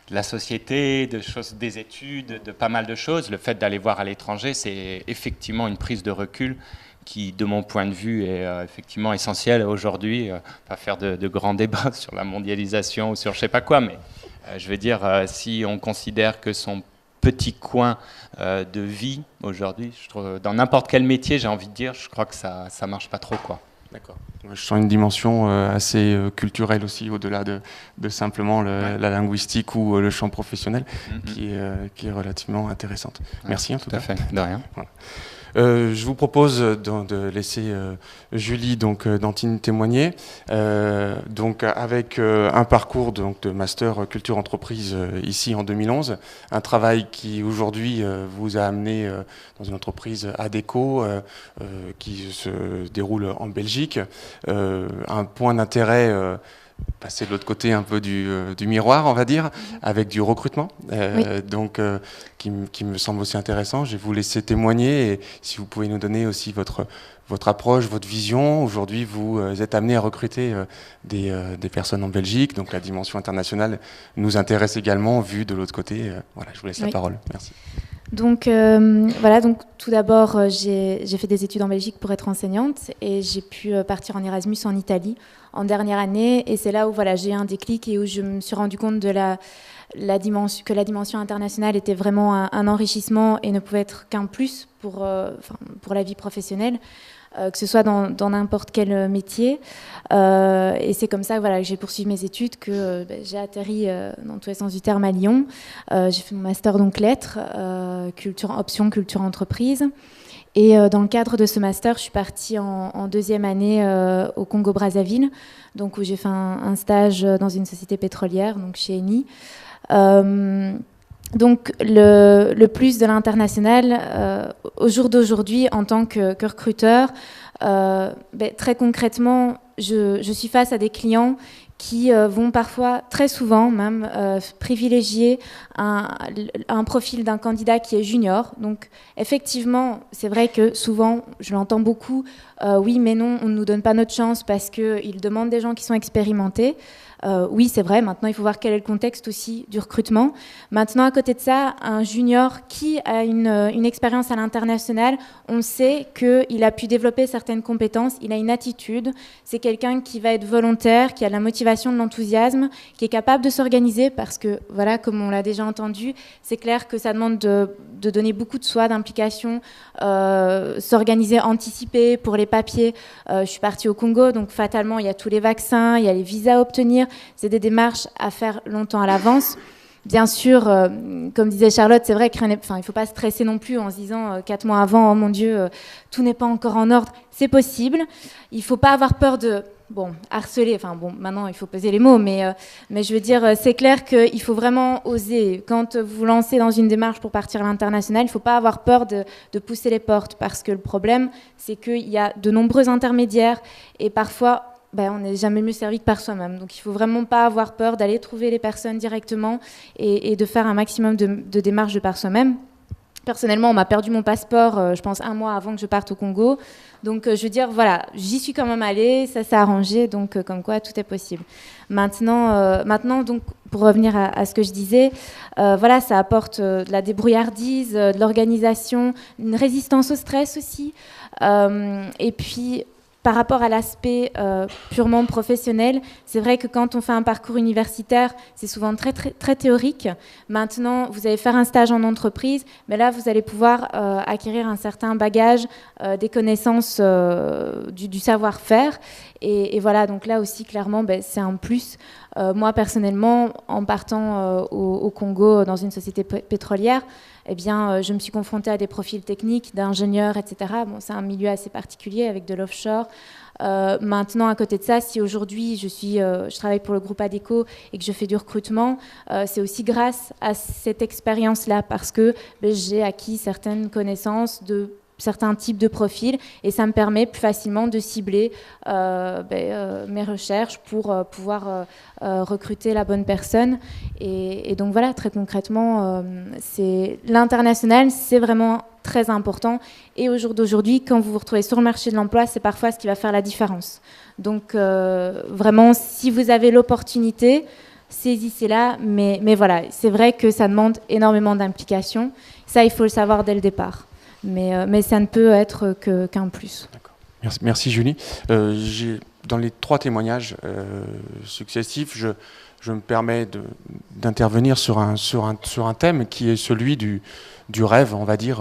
de la société, des études, de pas mal de choses. Le fait d'aller voir à l'étranger, c'est effectivement une prise de recul qui, de mon point de vue, est effectivement essentielle aujourd'hui. Pas faire de grands débats sur la mondialisation ou sur je sais pas quoi, mais je veux dire, si on considère que son petit coin de vie aujourd'hui, je trouve, dans n'importe quel métier, j'ai envie de dire, je crois que ça marche pas trop, quoi.
D'accord. Je sens une dimension assez culturelle aussi, au-delà de simplement la linguistique ou le champ professionnel, qui est relativement intéressante. Merci en tout cas.
Tout à fait, de rien.
Voilà. Je vous propose de laisser Julie d'Antine témoigner. Donc avec un parcours de master culture entreprise ici en 2011, un travail qui aujourd'hui vous a amené dans une entreprise Adecco qui se déroule en Belgique. Un point d'intérêt passer de l'autre côté un peu du miroir, on va dire, avec du recrutement, donc qui me semble aussi intéressant. Je vais vous laisser témoigner et si vous pouvez nous donner aussi votre approche, votre vision. Aujourd'hui, vous êtes amené à recruter des personnes en Belgique, donc la dimension internationale nous intéresse également, vu de l'autre côté. Voilà, je vous laisse la parole. Merci.
Donc donc tout d'abord j'ai fait des études en Belgique pour être enseignante et j'ai pu partir en Erasmus en Italie en dernière année et c'est là où j'ai eu un déclic et où je me suis rendu compte de la dimension internationale était vraiment un enrichissement et ne pouvait être qu'un plus pour la vie professionnelle. Que ce soit dans n'importe quel métier. Et c'est comme ça que j'ai poursuivi mes études, que j'ai atterri dans tous les sens du terme à Lyon. J'ai fait mon master donc lettres, option culture entreprise. Et dans le cadre de ce master, je suis partie en deuxième année au Congo-Brazzaville, donc où j'ai fait un stage dans une société pétrolière, donc chez Eni. Donc le plus de l'international, au jour d'aujourd'hui, en tant que recruteur, très concrètement, je suis face à des clients qui vont parfois, très souvent même, privilégier un profil d'un candidat qui est junior. Donc effectivement, c'est vrai que souvent, je l'entends beaucoup, oui mais non, on ne nous donne pas notre chance parce qu'ils demandent des gens qui sont expérimentés. Oui, c'est vrai. Maintenant, il faut voir quel est le contexte aussi du recrutement. Maintenant, à côté de ça, un junior qui a une expérience à l'international, on sait qu'il a pu développer certaines compétences, il a une attitude. C'est quelqu'un qui va être volontaire, qui a de la motivation, de l'enthousiasme, qui est capable de s'organiser parce que, voilà, comme on l'a déjà entendu, c'est clair que ça demande de donner beaucoup de soi, d'implication, s'organiser, anticiper pour les papiers. Je suis partie au Congo, donc fatalement, il y a tous les vaccins, il y a les visas à obtenir. C'est des démarches à faire longtemps à l'avance. Bien sûr, comme disait Charlotte, c'est vrai qu'il ne faut pas stresser non plus en se disant 4 mois avant, oh mon Dieu, tout n'est pas encore en ordre. C'est possible. Il ne faut pas avoir peur de harceler. Maintenant, il faut peser les mots, mais je veux dire, c'est clair qu'il faut vraiment oser. Quand vous vous lancez dans une démarche pour partir à l'international, il ne faut pas avoir peur de pousser les portes parce que le problème, c'est qu'il y a de nombreux intermédiaires et parfois, on n'est jamais mieux servi que par soi-même. Donc il ne faut vraiment pas avoir peur d'aller trouver les personnes directement et de faire un maximum de démarches de par soi-même. Personnellement, on m'a perdu mon passeport, je pense 1 mois avant que je parte au Congo. Donc, je veux dire, voilà, j'y suis quand même allée, ça s'est arrangé, donc comme quoi tout est possible. Maintenant, donc, pour revenir à ce que je disais, voilà, ça apporte de la débrouillardise, de l'organisation, une résistance au stress aussi. Et puis, par rapport à l'aspect purement professionnel, c'est vrai que quand on fait un parcours universitaire, c'est souvent très, très, très théorique. Maintenant, vous allez faire un stage en entreprise, mais là, vous allez pouvoir acquérir un certain bagage, des connaissances, du savoir-faire. Et voilà, donc là aussi, clairement, c'est un plus. Moi, personnellement, en partant au Congo, dans une société pétrolière, eh bien, je me suis confrontée à des profils techniques, d'ingénieurs, etc. Bon, c'est un milieu assez particulier avec de l'offshore. Maintenant, à côté de ça, si aujourd'hui je travaille pour le groupe ADECO et que je fais du recrutement, c'est aussi grâce à cette expérience-là parce que j'ai acquis certaines connaissances de certains types de profils et ça me permet plus facilement de cibler mes recherches pour pouvoir recruter la bonne personne et donc voilà, très concrètement l'international, c'est vraiment très important et au jour d'aujourd'hui, quand vous vous retrouvez sur le marché de l'emploi, c'est parfois ce qui va faire la différence. Donc vraiment, si vous avez l'opportunité, saisissez-la, mais voilà, c'est vrai que ça demande énormément d'implication, ça il faut le savoir dès le départ. Mais ça ne peut être qu'un plus.
D'accord. Merci Julie. Dans les 3 témoignages successifs, je me permets d'intervenir sur un thème qui est celui du rêve, on va dire,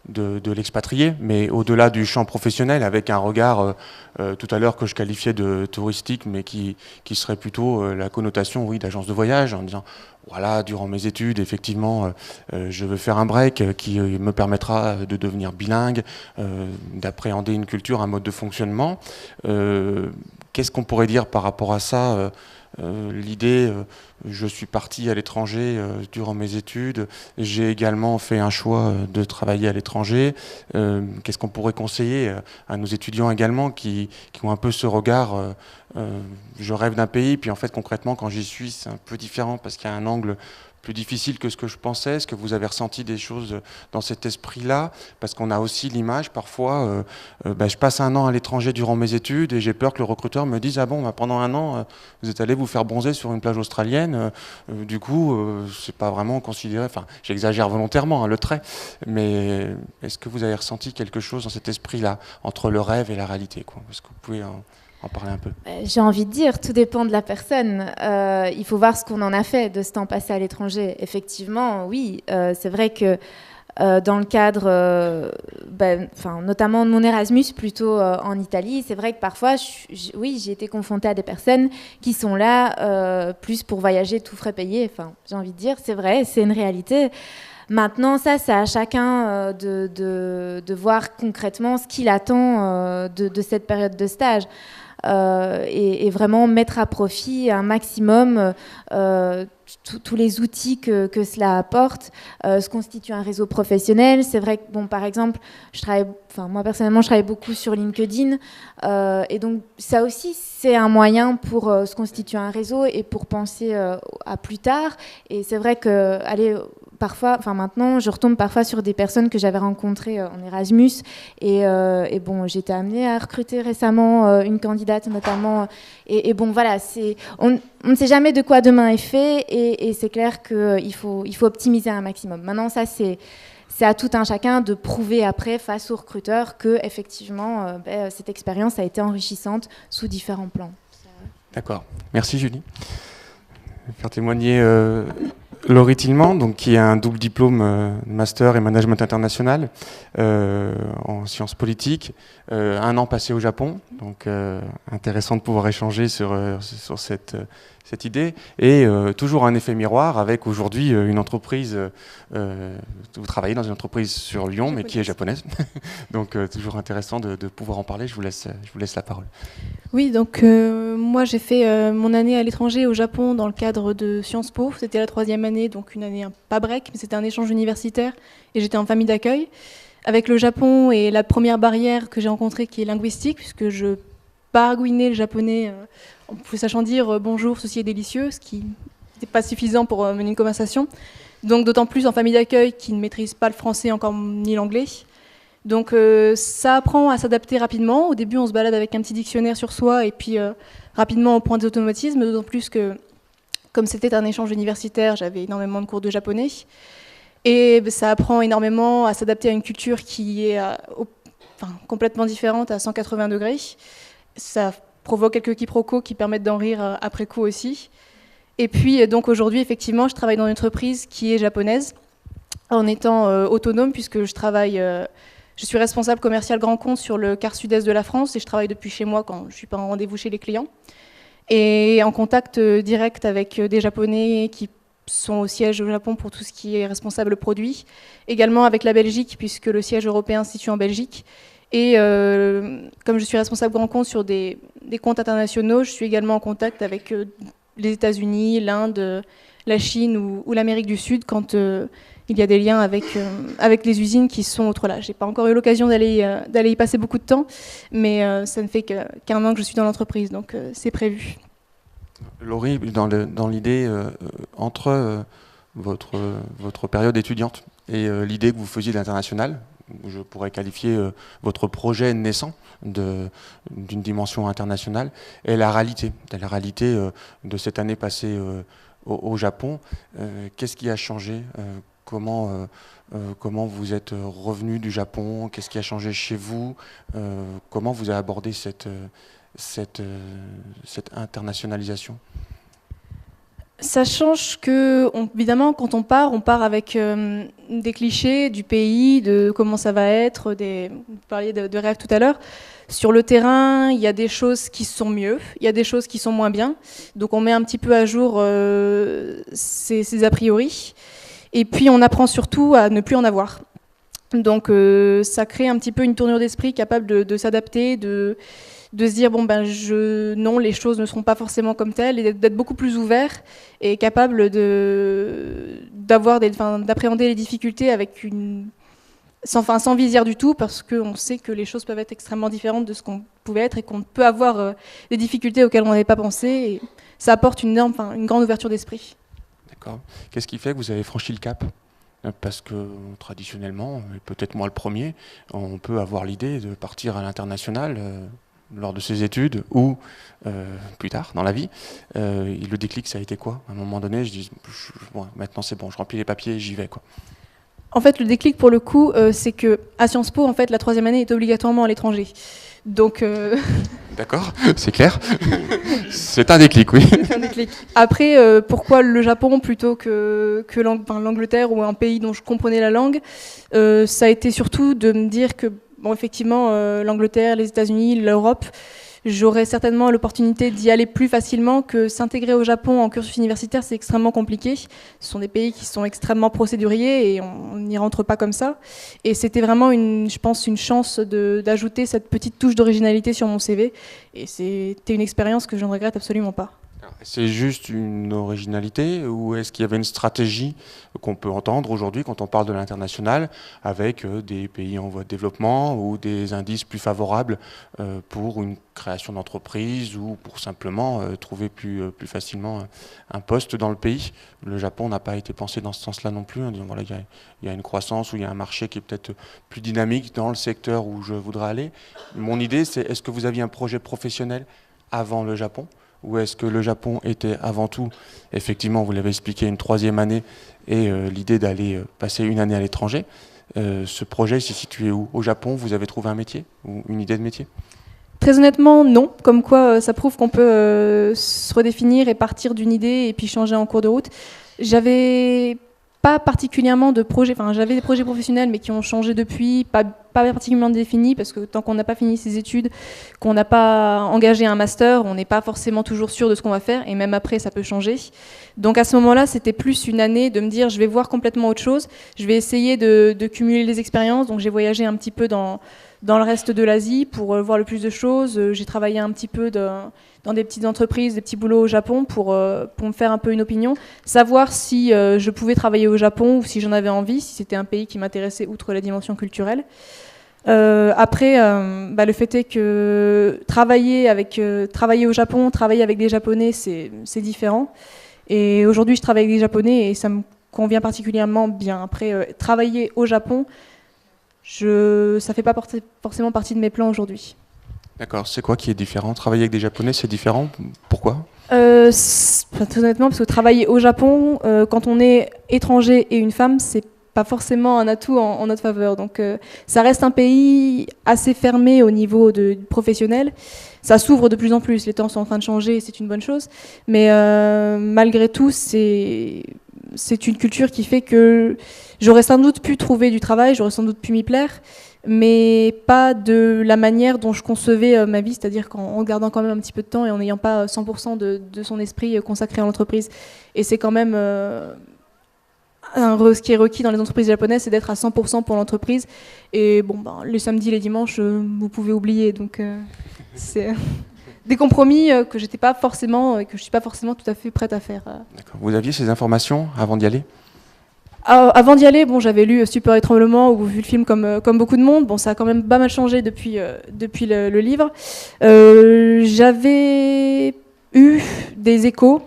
de l'expatrié, mais au-delà du champ professionnel, avec un regard tout à l'heure que je qualifiais de touristique, mais qui serait plutôt la connotation, oui, d'agence de voyage, en disant voilà, durant mes études, effectivement, je veux faire un break qui me permettra de devenir bilingue, d'appréhender une culture, un mode de fonctionnement. Qu'est-ce qu'on pourrait dire par rapport à ça ? L'idée, je suis parti à l'étranger durant mes études, j'ai également fait un choix de travailler à l'étranger. Qu'est-ce qu'on pourrait conseiller à nos étudiants également qui ont un peu ce regard je rêve d'un pays, puis en fait concrètement quand j'y suis c'est un peu différent parce qu'il y a un angle plus difficile que ce que je pensais. Est-ce que vous avez ressenti des choses dans cet esprit-là? Parce qu'on a aussi l'image, parfois, je passe 1 an à l'étranger durant mes études et j'ai peur que le recruteur me dise « Ah bon, pendant 1 an, vous êtes allé vous faire bronzer sur une plage australienne. Du coup, c'est pas vraiment considéré... » Enfin, j'exagère volontairement, le trait. Mais est-ce que vous avez ressenti quelque chose dans cet esprit-là, entre le rêve et la réalité, quoi? Est-ce que vous pouvez en parler un peu?
J'ai envie de dire, tout dépend de la personne. Il faut voir ce qu'on en a fait de ce temps passé à l'étranger. Effectivement, oui, c'est vrai que dans le cadre, notamment de mon Erasmus, plutôt en Italie, c'est vrai que parfois, j'ai été confrontée à des personnes qui sont là plus pour voyager, tout frais payé. Enfin, j'ai envie de dire, c'est vrai, c'est une réalité. Maintenant, ça, c'est à chacun de voir concrètement ce qu'il attend de cette période de stage. Et vraiment mettre à profit un maximum tous les outils que cela apporte, se constitue un réseau professionnel. C'est vrai que, par exemple, moi personnellement, je travaille beaucoup sur LinkedIn, et donc ça aussi, c'est un moyen pour se constituer un réseau et pour penser à plus tard. Et c'est vrai que, maintenant, je retombe parfois sur des personnes que j'avais rencontrées en Erasmus, et j'étais amenée à recruter récemment une candidate notamment, voilà, on ne sait jamais de quoi demain est fait, et c'est clair qu'il faut optimiser un maximum. Maintenant, ça, c'est à tout un chacun de prouver après, face aux recruteurs, que effectivement, cette expérience a été enrichissante sous différents plans.
D'accord. Merci Julie. Je vais faire témoigner Laurie Tillman, donc, qui a un double diplôme master et management international en sciences politiques, 1 an passé au Japon, donc intéressant de pouvoir échanger sur cette idée, et toujours un effet miroir avec aujourd'hui une entreprise, vous travaillez dans une entreprise sur Lyon, mais qui est japonaise, donc toujours intéressant de pouvoir en parler. Je vous laisse la parole.
Oui, donc moi j'ai fait mon année à l'étranger au Japon dans le cadre de Sciences Po. C'était la 3e année, donc une année pas break, mais c'était un échange universitaire et j'étais en famille d'accueil. Avec le Japon et la première barrière que j'ai rencontrée qui est linguistique, puisque je baragouinais le japonais en sachant dire bonjour, ceci est délicieux, ce qui n'était pas suffisant pour mener une conversation. Donc d'autant plus en famille d'accueil qui ne maîtrise pas le français encore ni l'anglais. Donc ça apprend à s'adapter rapidement. Au début, on se balade avec un petit dictionnaire sur soi et puis rapidement on prend des automatismes, d'autant plus que comme c'était un échange universitaire, j'avais énormément de cours de japonais. Et ça apprend énormément à s'adapter à une culture qui est complètement différente à 180 degrés. Ça provoque quelques quiproquos qui permettent d'en rire après coup aussi. Et puis donc aujourd'hui, effectivement, je travaille dans une entreprise qui est japonaise en étant autonome puisque je suis responsable commercial grand compte sur le quart sud-est de la France et je travaille depuis chez moi quand je ne suis pas en rendez-vous chez les clients. Et en contact direct avec des Japonais qui sont au siège au Japon pour tout ce qui est responsable produit. Également avec la Belgique puisque le siège européen se situe en Belgique. Et comme je suis responsable grand compte sur des comptes internationaux, je suis également en contact avec les États-Unis, l'Inde, la Chine ou l'Amérique du Sud quand il y a des liens avec les usines qui sont autres là. Je n'ai pas encore eu l'occasion d'aller y passer beaucoup de temps, mais ça ne fait qu'un an que je suis dans l'entreprise, donc c'est prévu.
Laurie, dans l'idée, entre votre période étudiante et l'idée que vous faisiez de l'international, je pourrais qualifier votre projet naissant d'une dimension internationale, et la réalité de cette année passée au Japon, qu'est-ce qui a changé ? Comment vous êtes revenu du Japon? Qu'est-ce qui a changé chez vous? Comment vous avez abordé cette internationalisation?
Ça change que, évidemment, quand on part avec des clichés du pays, de comment ça va être, vous parliez de rêves tout à l'heure. Sur le terrain, il y a des choses qui sont mieux, il y a des choses qui sont moins bien. Donc on met un petit peu à jour ces a priori. Et puis on apprend surtout à ne plus en avoir. Donc ça crée un petit peu une tournure d'esprit capable de s'adapter, de se dire non, les choses ne seront pas forcément comme telles, et d'être beaucoup plus ouvert et capable d'appréhender les difficultés avec sans visière du tout, parce qu'on sait que les choses peuvent être extrêmement différentes de ce qu'on pouvait être et qu'on peut avoir des difficultés auxquelles on n'avait pas pensé. Et ça apporte une grande ouverture d'esprit.
D'accord. Qu'est-ce qui fait que vous avez franchi le cap ? Parce que traditionnellement, et peut-être moi le premier, on peut avoir l'idée de partir à l'international lors de ses études ou plus tard dans la vie. Le déclic, ça a été quoi ? À un moment donné, je dis maintenant c'est bon, je remplis les papiers et j'y vais, quoi.
En fait, le déclic pour le coup, c'est que à Sciences Po, en fait, la troisième année est obligatoirement à l'étranger. Donc
d'accord, c'est clair. C'est un déclic, oui.
C'est un déclic. Après, pourquoi le Japon plutôt que l'Angleterre ou un pays dont je comprenais la langue, ça a été surtout de me dire que, effectivement, l'Angleterre, les États-Unis, l'Europe, j'aurais certainement l'opportunité d'y aller plus facilement que s'intégrer au Japon en cursus universitaire, c'est extrêmement compliqué. Ce sont des pays qui sont extrêmement procéduriers et on n'y rentre pas comme ça. Et c'était vraiment, je pense, une chance d'ajouter cette petite touche d'originalité sur mon CV. Et c'était une expérience que je ne regrette absolument pas.
C'est juste une originalité ou est-ce qu'il y avait une stratégie qu'on peut entendre aujourd'hui quand on parle de l'international avec des pays en voie de développement ou des indices plus favorables pour une création d'entreprise ou pour simplement trouver plus facilement un poste dans le pays? Le Japon n'a pas été pensé dans ce sens-là non plus, en disant voilà, il y a une croissance ou il y a un marché qui est peut-être plus dynamique dans le secteur où je voudrais aller. Mon idée, c'est est-ce que vous aviez un projet professionnel avant le Japon? Ou est-ce que le Japon était avant tout, effectivement, vous l'avez expliqué, une troisième année et l'idée d'aller passer une année à l'étranger? Ce projet s'est situé où? Au Japon, vous avez trouvé un métier ou une idée de métier?
Très honnêtement, non. Comme quoi, ça prouve qu'on peut se redéfinir et partir d'une idée et puis changer en cours de route. J'avais pas particulièrement de projets, j'avais des projets professionnels mais qui ont changé depuis, pas particulièrement définis, parce que tant qu'on n'a pas fini ses études, qu'on n'a pas engagé un master, on n'est pas forcément toujours sûr de ce qu'on va faire, et même après ça peut changer. Donc à ce moment-là, c'était plus une année de me dire je vais voir complètement autre chose, je vais essayer de cumuler les expériences. Donc j'ai voyagé un petit peu dans le reste de l'Asie pour voir le plus de choses. J'ai travaillé un petit peu dans des petites entreprises, des petits boulots au Japon pour me faire un peu une opinion, savoir si je pouvais travailler au Japon ou si j'en avais envie, si c'était un pays qui m'intéressait outre la dimension culturelle. Après, le fait est que travailler au Japon, travailler avec des Japonais, c'est différent. Et aujourd'hui, je travaille avec des Japonais et ça me convient particulièrement bien. Après, travailler au Japon, ça ne fait pas forcément partie de mes plans aujourd'hui.
D'accord, c'est quoi qui est différent? Travailler avec des Japonais, c'est différent? Pourquoi?
Tout honnêtement, parce que travailler au Japon, quand on est étranger et une femme, c'est pas forcément un atout en notre faveur. Donc ça reste un pays assez fermé au niveau professionnel. Ça s'ouvre de plus en plus, les temps sont en train de changer, c'est une bonne chose. Mais malgré tout, c'est une culture qui fait que j'aurais sans doute pu trouver du travail, j'aurais sans doute pu m'y plaire, mais pas de la manière dont je concevais ma vie, c'est-à-dire en gardant quand même un petit peu de temps et en n'ayant pas 100% de son esprit consacré à l'entreprise. Et c'est quand même... ce qui est requis dans les entreprises japonaises, c'est d'être à 100% pour l'entreprise. Et bon, les samedis, les dimanches, vous pouvez oublier. Donc, c'est des compromis que je suis pas forcément tout à fait prête à faire.
D'accord. Vous aviez ces informations avant d'y aller?
Avant d'y aller, j'avais lu Super étranglement ou vu le film comme beaucoup de monde. Bon, ça a quand même pas mal changé depuis le livre. J'avais eu des échos.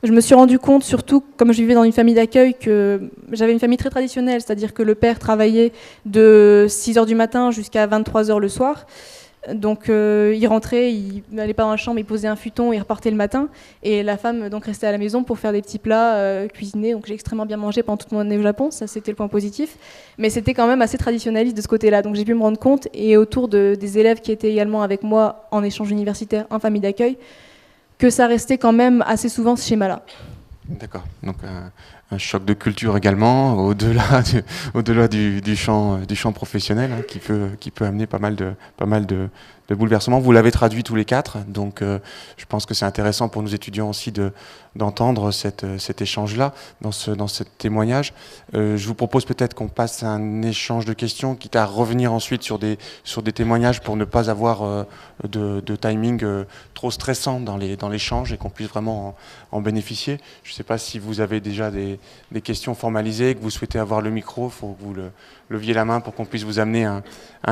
Je me suis rendu compte, surtout comme je vivais dans une famille d'accueil, que j'avais une famille très traditionnelle, c'est-à-dire que le père travaillait de 6h du matin jusqu'à 23h le soir. Donc il rentrait, il n'allait pas dans la chambre, il posait un futon, il repartait le matin. Et la femme donc restait à la maison pour faire des petits plats, cuisiner. Donc j'ai extrêmement bien mangé pendant toute mon année au Japon, ça c'était le point positif. Mais c'était quand même assez traditionnaliste de ce côté-là. Donc j'ai pu me rendre compte, et autour des élèves qui étaient également avec moi en échange universitaire, en famille d'accueil, que ça restait quand même assez souvent ce schéma-là.
D'accord. Donc un choc de culture également, au-delà du champ professionnel, hein, qui peut amener pas mal de bouleversements. Vous l'avez traduit tous les quatre, donc je pense que c'est intéressant pour nos étudiants aussi d'entendre cet échange-là, dans ce témoignage. Je vous propose peut-être qu'on passe à un échange de questions, quitte à revenir ensuite sur des témoignages pour ne pas avoir de timing trop stressant dans l'échange et qu'on puisse vraiment en bénéficier. Je ne sais pas si vous avez déjà des questions formalisées, que vous souhaitez avoir le micro, il faut que vous leviez la main pour qu'on puisse vous amener un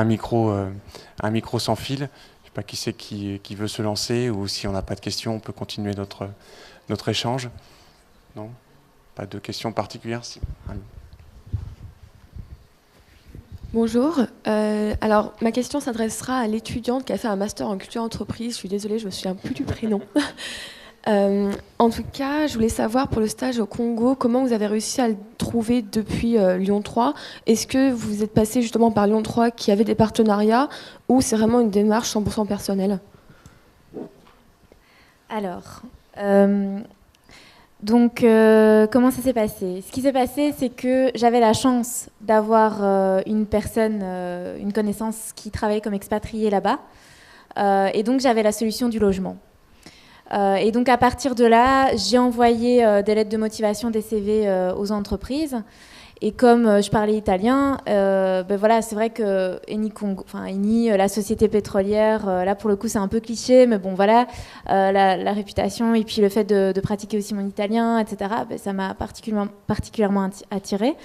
micro sans fil. Je ne sais pas qui c'est qui veut se lancer, ou si on n'a pas de questions, on peut continuer notre échange. Non? Pas de questions particulières? Si.
Bonjour. Alors, ma question s'adressera à l'étudiante qui a fait un master en culture entreprise. Je suis désolée, je me souviens plus du prénom. En tout cas, je voulais savoir pour le stage au Congo, comment vous avez réussi à le trouver depuis Lyon 3. Est-ce que vous êtes passé justement par Lyon 3 qui avait des partenariats, ou c'est vraiment une démarche 100% personnelle?
Alors, comment ça s'est passé? Ce qui s'est passé, c'est que j'avais la chance d'avoir une connaissance qui travaillait comme expatriée là-bas. Et donc, j'avais la solution du logement. Et donc à partir de là, j'ai envoyé des lettres de motivation, des CV aux entreprises. Et comme je parlais italien, voilà, c'est vrai que Eni, la société pétrolière, là pour le coup c'est un peu cliché, mais bon voilà, la réputation et puis le fait de pratiquer aussi mon italien, etc., ça m'a particulièrement attirée.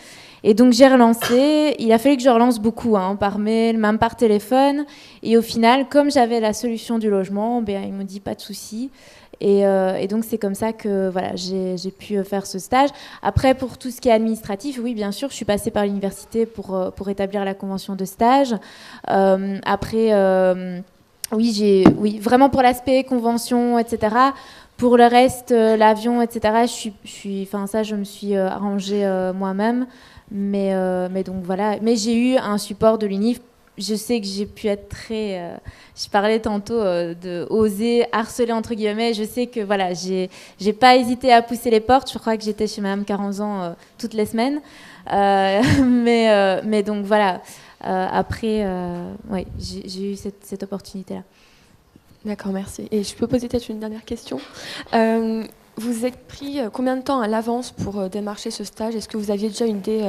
Et donc j'ai relancé, il a fallu que je relance beaucoup, par mail, même par téléphone. Et au final, comme j'avais la solution du logement, ils m'ont dit pas de souci. Et donc c'est comme ça que voilà, j'ai pu faire ce stage. Après, pour tout ce qui est administratif, oui, bien sûr, je suis passée par l'université pour établir la convention de stage. Après, oui, vraiment pour l'aspect convention, etc. Pour le reste, l'avion, etc., je me suis arrangée moi-même. Mais donc voilà. Mais j'ai eu un support de l'UNIF. Je sais que j'ai pu être très... je parlais tantôt de oser harceler, entre guillemets. Je sais que voilà, j'ai pas hésité à pousser les portes. Je crois que j'étais chez Madame Caranzan toutes les semaines. Mais donc voilà. Après, ouais, j'ai eu cette opportunité-là.
D'accord, merci. Et je peux poser peut-être une dernière question. Vous êtes pris combien de temps à l'avance pour démarcher ce stage? Est-ce que vous aviez déjà une idée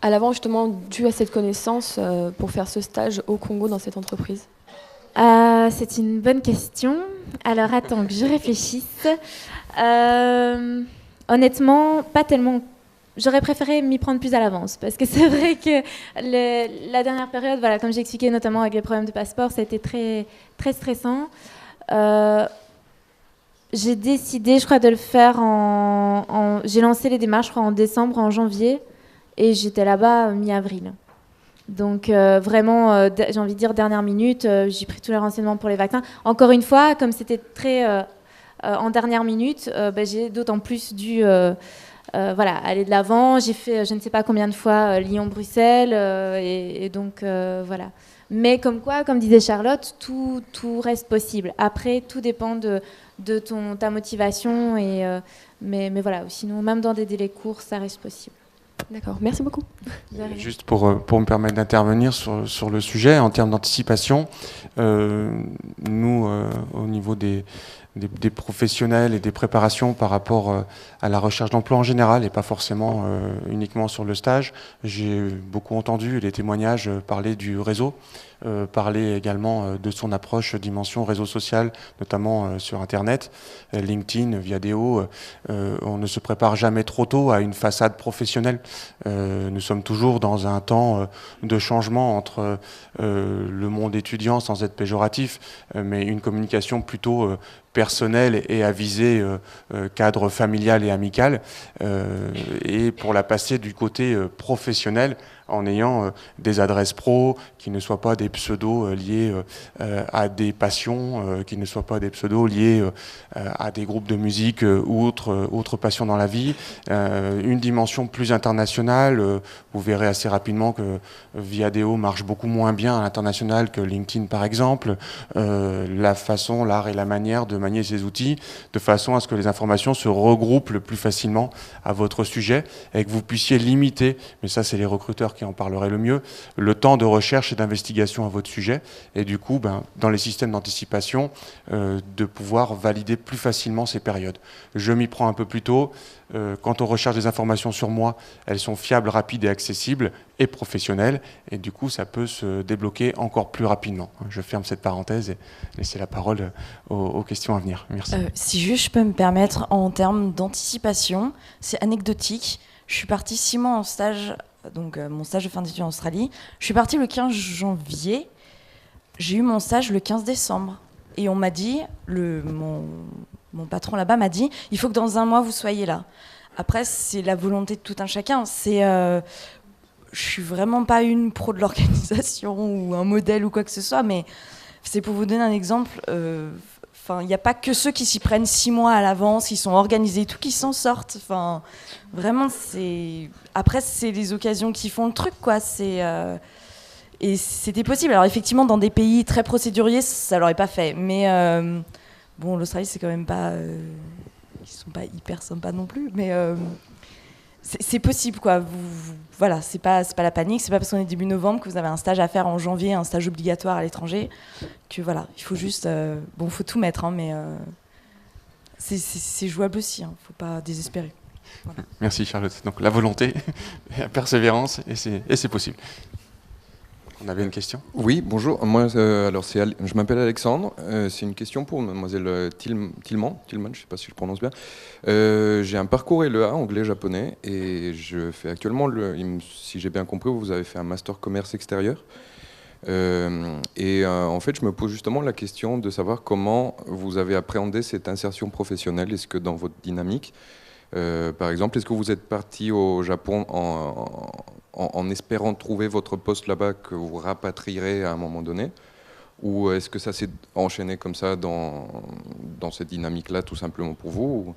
à l'avance, justement, due à cette connaissance, pour faire ce stage au Congo dans cette entreprise?
C'est une bonne question. Alors, attends que je réfléchisse. Honnêtement, pas tellement. J'aurais préféré m'y prendre plus à l'avance, parce que c'est vrai que la dernière période, voilà, comme j'ai expliqué, notamment avec les problèmes de passeport, ça a été très, très stressant. J'ai décidé, je crois, de le faire j'ai lancé les démarches, je crois, en décembre, en janvier, et j'étais là-bas mi-avril. Donc vraiment, j'ai envie de dire dernière minute, j'ai pris tous les renseignements pour les vaccins. Encore une fois, comme c'était très en dernière minute, j'ai d'autant plus dû aller de l'avant. J'ai fait je ne sais pas combien de fois Lyon-Bruxelles, et donc voilà. Mais comme quoi, comme disait Charlotte, tout reste possible. Après, tout dépend de ta motivation, mais voilà, sinon même dans des délais courts, ça reste possible.
D'accord, merci beaucoup.
Juste pour me permettre d'intervenir sur le sujet, en termes d'anticipation, nous, au niveau des professionnels et des préparations par rapport à la recherche d'emploi en général, et pas forcément uniquement sur le stage, j'ai beaucoup entendu les témoignages parler du réseau, parler également de son approche dimension réseau social, notamment sur Internet, LinkedIn, Viadeo. On ne se prépare jamais trop tôt à une façade professionnelle. Nous sommes toujours dans un temps de changement entre le monde étudiant, sans être péjoratif, mais une communication plutôt personnelle et à visée cadre familial et amical, et pour la passer du côté professionnel, en ayant des adresses pro qui ne soient pas des pseudos liés à des passions, qui ne soient pas des pseudos liés à des groupes de musique ou autres passions dans la vie. Une dimension plus internationale, vous verrez assez rapidement que Viadeo marche beaucoup moins bien à l'international que LinkedIn par exemple. La façon, l'art et la manière de manier ces outils de façon à ce que les informations se regroupent le plus facilement à votre sujet et que vous puissiez limiter, mais ça c'est les recruteurs qui en parleraient le mieux, le temps de recherche et d'investigation à votre sujet, et du coup, dans les systèmes d'anticipation, de pouvoir valider plus facilement ces périodes. Je m'y prends un peu plus tôt. Quand on recherche des informations sur moi, elles sont fiables, rapides et accessibles, et professionnelles, et du coup, ça peut se débloquer encore plus rapidement. Je ferme cette parenthèse et laisser la parole aux questions à venir. Merci.
Si juste je peux me permettre, en termes d'anticipation, c'est anecdotique. Je suis partie 6 mois en stage, donc mon stage de fin d'études en Australie. Je suis partie le 15 janvier. J'ai eu mon stage le 15 décembre. Et on m'a dit, mon patron là-bas m'a dit, il faut que dans 1 mois, vous soyez là. Après, c'est la volonté de tout un chacun. Je suis vraiment pas une pro de l'organisation ou un modèle ou quoi que ce soit, mais c'est pour vous donner un exemple. Il n'y a pas que ceux qui s'y prennent 6 mois à l'avance, qui sont organisés, tout qui s'en sortent. Vraiment, après, c'est les occasions qui font le truc, quoi. Et c'était possible. Alors effectivement, dans des pays très procéduriers, ça l'aurait pas fait. Mais l'Australie, c'est quand même pas... ils sont pas hyper sympas non plus. Mais c'est possible, quoi. Voilà, c'est pas la panique. C'est pas parce qu'on est début novembre que vous avez un stage à faire en janvier, un stage obligatoire à l'étranger, que voilà, il faut juste... faut tout mettre, hein, mais c'est jouable aussi. Hein, faut pas désespérer. Voilà.
Merci Charlotte. Donc la volonté, la persévérance, et c'est possible. On avait une question ?
Oui, bonjour. Moi, je m'appelle Alexandre. C'est une question pour mademoiselle Tillman, je ne sais pas si je prononce bien. J'ai un parcours LEA, anglais-japonais, et je fais actuellement, si j'ai bien compris, vous avez fait un master commerce extérieur. En fait, je me pose justement la question de savoir comment vous avez appréhendé cette insertion professionnelle. Est-ce que dans votre dynamique, par exemple, est-ce que vous êtes parti au Japon en espérant trouver votre poste là-bas que vous rapatrierez à un moment donné, ou est-ce que ça s'est enchaîné comme ça dans cette dynamique-là tout simplement pour vous,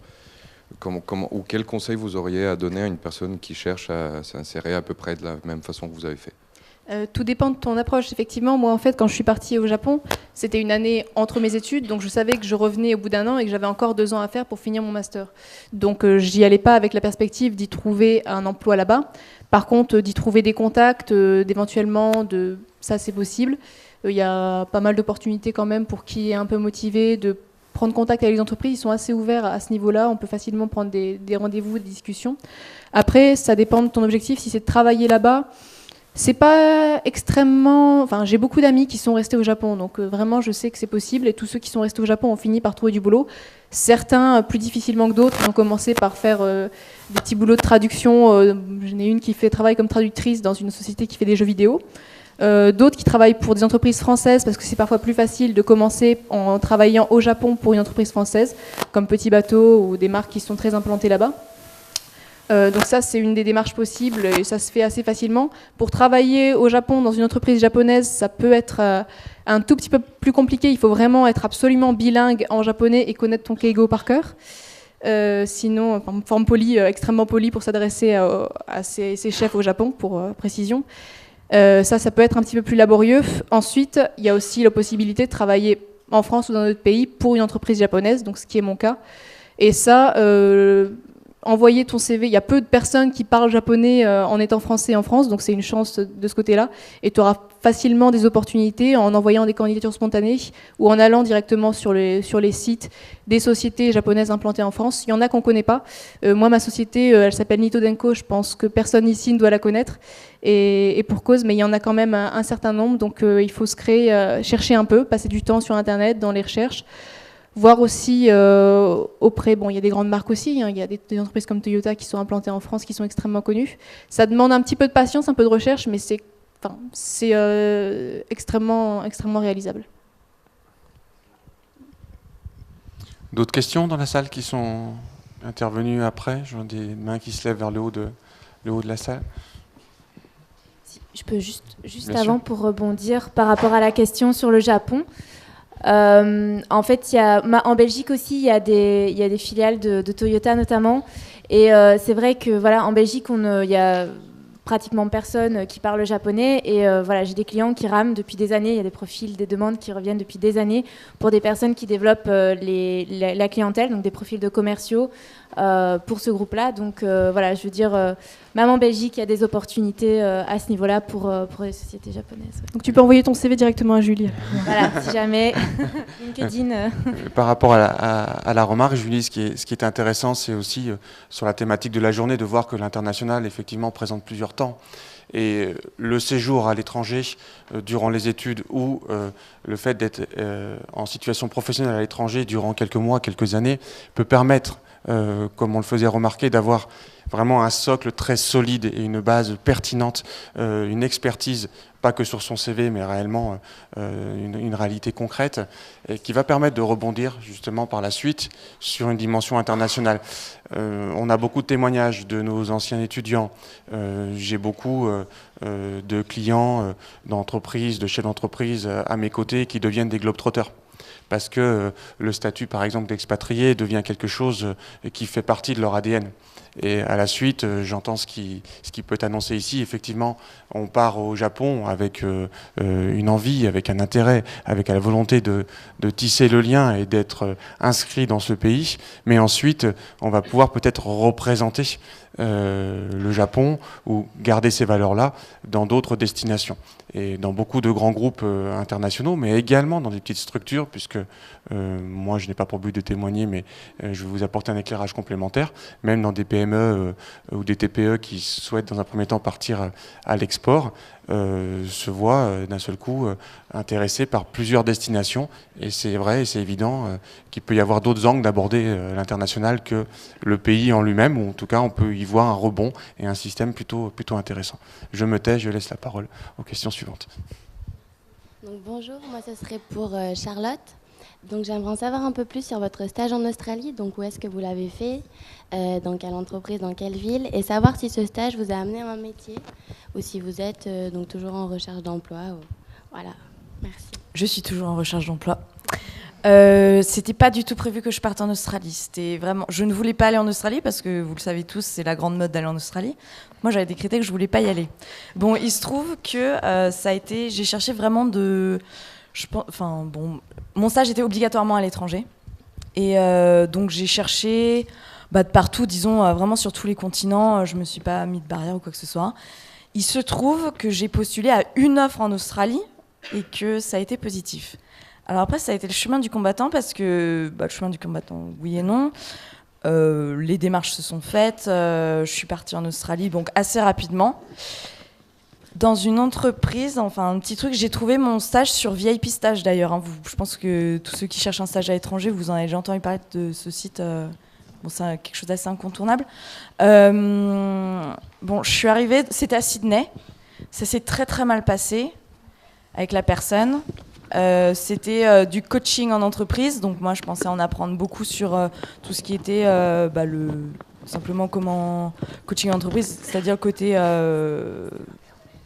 ou quel conseil vous auriez à donner à une personne qui cherche à s'insérer à peu près de la même façon que vous avez fait ?
Tout dépend de ton approche. Effectivement, moi, en fait, quand je suis partie au Japon, c'était une année entre mes études, donc je savais que je revenais au bout d'1 an et que j'avais encore 2 ans à faire pour finir mon master. Donc, j'y allais pas avec la perspective d'y trouver un emploi là-bas. Par contre, d'y trouver des contacts, d'éventuellement, ça c'est possible. Il y a pas mal d'opportunités quand même pour qui est un peu motivé de prendre contact avec les entreprises. Ils sont assez ouverts à ce niveau-là. On peut facilement prendre des rendez-vous, des discussions. Après, ça dépend de ton objectif. Si c'est de travailler là-bas, c'est pas extrêmement... j'ai beaucoup d'amis qui sont restés au Japon, donc vraiment, je sais que c'est possible. Et tous ceux qui sont restés au Japon ont fini par trouver du boulot. Certains, plus difficilement que d'autres, ont commencé par faire des petits boulots de traduction. J'en ai une qui travaille comme traductrice dans une société qui fait des jeux vidéo. D'autres qui travaillent pour des entreprises françaises parce que c'est parfois plus facile de commencer en travaillant au Japon pour une entreprise française, comme Petit Bateau ou des marques qui sont très implantées là-bas. Donc ça, c'est une des démarches possibles et ça se fait assez facilement. Pour travailler au Japon dans une entreprise japonaise, ça peut être un tout petit peu plus compliqué. Il faut vraiment être absolument bilingue en japonais et connaître ton keigo par cœur. Sinon, forme polie, extrêmement polie pour s'adresser à ses chefs au Japon, pour précision. Ça peut être un petit peu plus laborieux. Ensuite, il y a aussi la possibilité de travailler en France ou dans d'autres pays pour une entreprise japonaise, donc ce qui est mon cas. Et ça, envoyer ton CV, il y a peu de personnes qui parlent japonais en étant français en France, donc c'est une chance de ce côté-là. Et tu auras facilement des opportunités en envoyant des candidatures spontanées ou en allant directement sur les sites des sociétés japonaises implantées en France. Il y en a qu'on ne connaît pas. Moi, ma société, elle s'appelle Nito Denko, je pense que personne ici ne doit la connaître. Et pour cause, mais il y en a quand même un certain nombre, donc il faut se créer, chercher un peu, passer du temps sur Internet, dans les recherches. Voir aussi auprès, il y a des grandes marques aussi, il y a des entreprises comme Toyota qui sont implantées en France, qui sont extrêmement connues. Ça demande un petit peu de patience, un peu de recherche, mais c'est extrêmement réalisable.
D'autres questions dans la salle qui sont intervenues après? Je vois des mains qui se lèvent vers le haut de la salle.
Je peux juste avant, pour rebondir par rapport à la question sur le Japon. En fait, en Belgique aussi, il y a des filiales de Toyota notamment. Et c'est vrai que en Belgique, il y a pratiquement personne qui parle japonais. Et j'ai des clients qui rament depuis des années. Il y a des profils, des demandes qui reviennent depuis des années pour des personnes qui développent la clientèle, donc des profils de commerciaux pour ce groupe-là. Donc je veux dire, même en Belgique, il y a des opportunités à ce niveau-là pour les sociétés japonaises. Ouais.
Donc tu peux envoyer ton CV directement à Julie.
Voilà, si jamais. LinkedIn.
Par rapport à la remarque, Julie, ce qui est intéressant, c'est aussi sur la thématique de la journée de voir que l'international, effectivement, présente plusieurs temps. Et le séjour à l'étranger durant les études ou le fait d'être en situation professionnelle à l'étranger durant quelques mois, quelques années, peut permettre, comme on le faisait remarquer, d'avoir vraiment un socle très solide et une base pertinente, une expertise, pas que sur son CV, mais réellement une réalité concrète, et qui va permettre de rebondir justement par la suite sur une dimension internationale. On a beaucoup de témoignages de nos anciens étudiants. J'ai beaucoup de clients d'entreprises, de chefs d'entreprise à mes côtés qui deviennent des globetrotters. Parce que le statut, par exemple, d'expatrié devient quelque chose qui fait partie de leur ADN. Et à la suite, j'entends ce qui peut être annoncé ici. Effectivement, on part au Japon avec une envie, avec un intérêt, avec la volonté de tisser le lien et d'être inscrit dans ce pays. Mais ensuite, on va pouvoir peut-être représenter le Japon ou garder ces valeurs-là dans d'autres destinations. Et dans beaucoup de grands groupes internationaux, mais également dans des petites structures, puisque moi je n'ai pas pour but de témoigner, mais je vais vous apporter un éclairage complémentaire, même dans des PME ou des TPE qui souhaitent dans un premier temps partir à l'export, se voient d'un seul coup intéressés par plusieurs destinations. Et c'est vrai et c'est évident qu'il peut y avoir d'autres angles d'aborder l'international que le pays en lui-même, ou en tout cas on peut y voir un rebond et un système plutôt intéressant. Je me tais, je laisse la parole aux questions suivantes.
Donc, bonjour, moi ce serait pour Charlotte. Donc j'aimerais en savoir un peu plus sur votre stage en Australie. Donc où est-ce que vous l'avez fait, dans quelle entreprise, dans quelle ville, et savoir si ce stage vous a amené à un métier ou si vous êtes donc toujours en recherche d'emploi. Voilà, merci.
Je suis toujours en recherche d'emploi. C'était pas du tout prévu que je parte en Australie. C'était vraiment, je ne voulais pas aller en Australie parce que vous le savez tous, c'est la grande mode d'aller en Australie. Moi, j'avais décrété que je voulais pas y aller. Bon, il se trouve que ça a été, j'ai cherché vraiment mon stage était obligatoirement à l'étranger et donc j'ai cherché de partout, disons vraiment sur tous les continents. Je me suis pas mis de barrière ou quoi que ce soit. Il se trouve que j'ai postulé à une offre en Australie et que ça a été positif. Alors après, ça a été le chemin du combattant parce que le chemin du combattant, oui et non. Les démarches se sont faites. Je suis partie en Australie donc assez rapidement. Dans une entreprise, enfin un petit truc, j'ai trouvé mon stage sur VIP Stage d'ailleurs. Je pense que tous ceux qui cherchent un stage à l'étranger, vous en avez déjà entendu parler de ce site. C'est quelque chose d'assez incontournable. Je suis arrivée, c'était à Sydney. Ça s'est très très mal passé. avec la personne. C'était du coaching en entreprise, donc moi je pensais en apprendre beaucoup sur tout ce qui était simplement comment coaching en entreprise, c'est-à-dire côté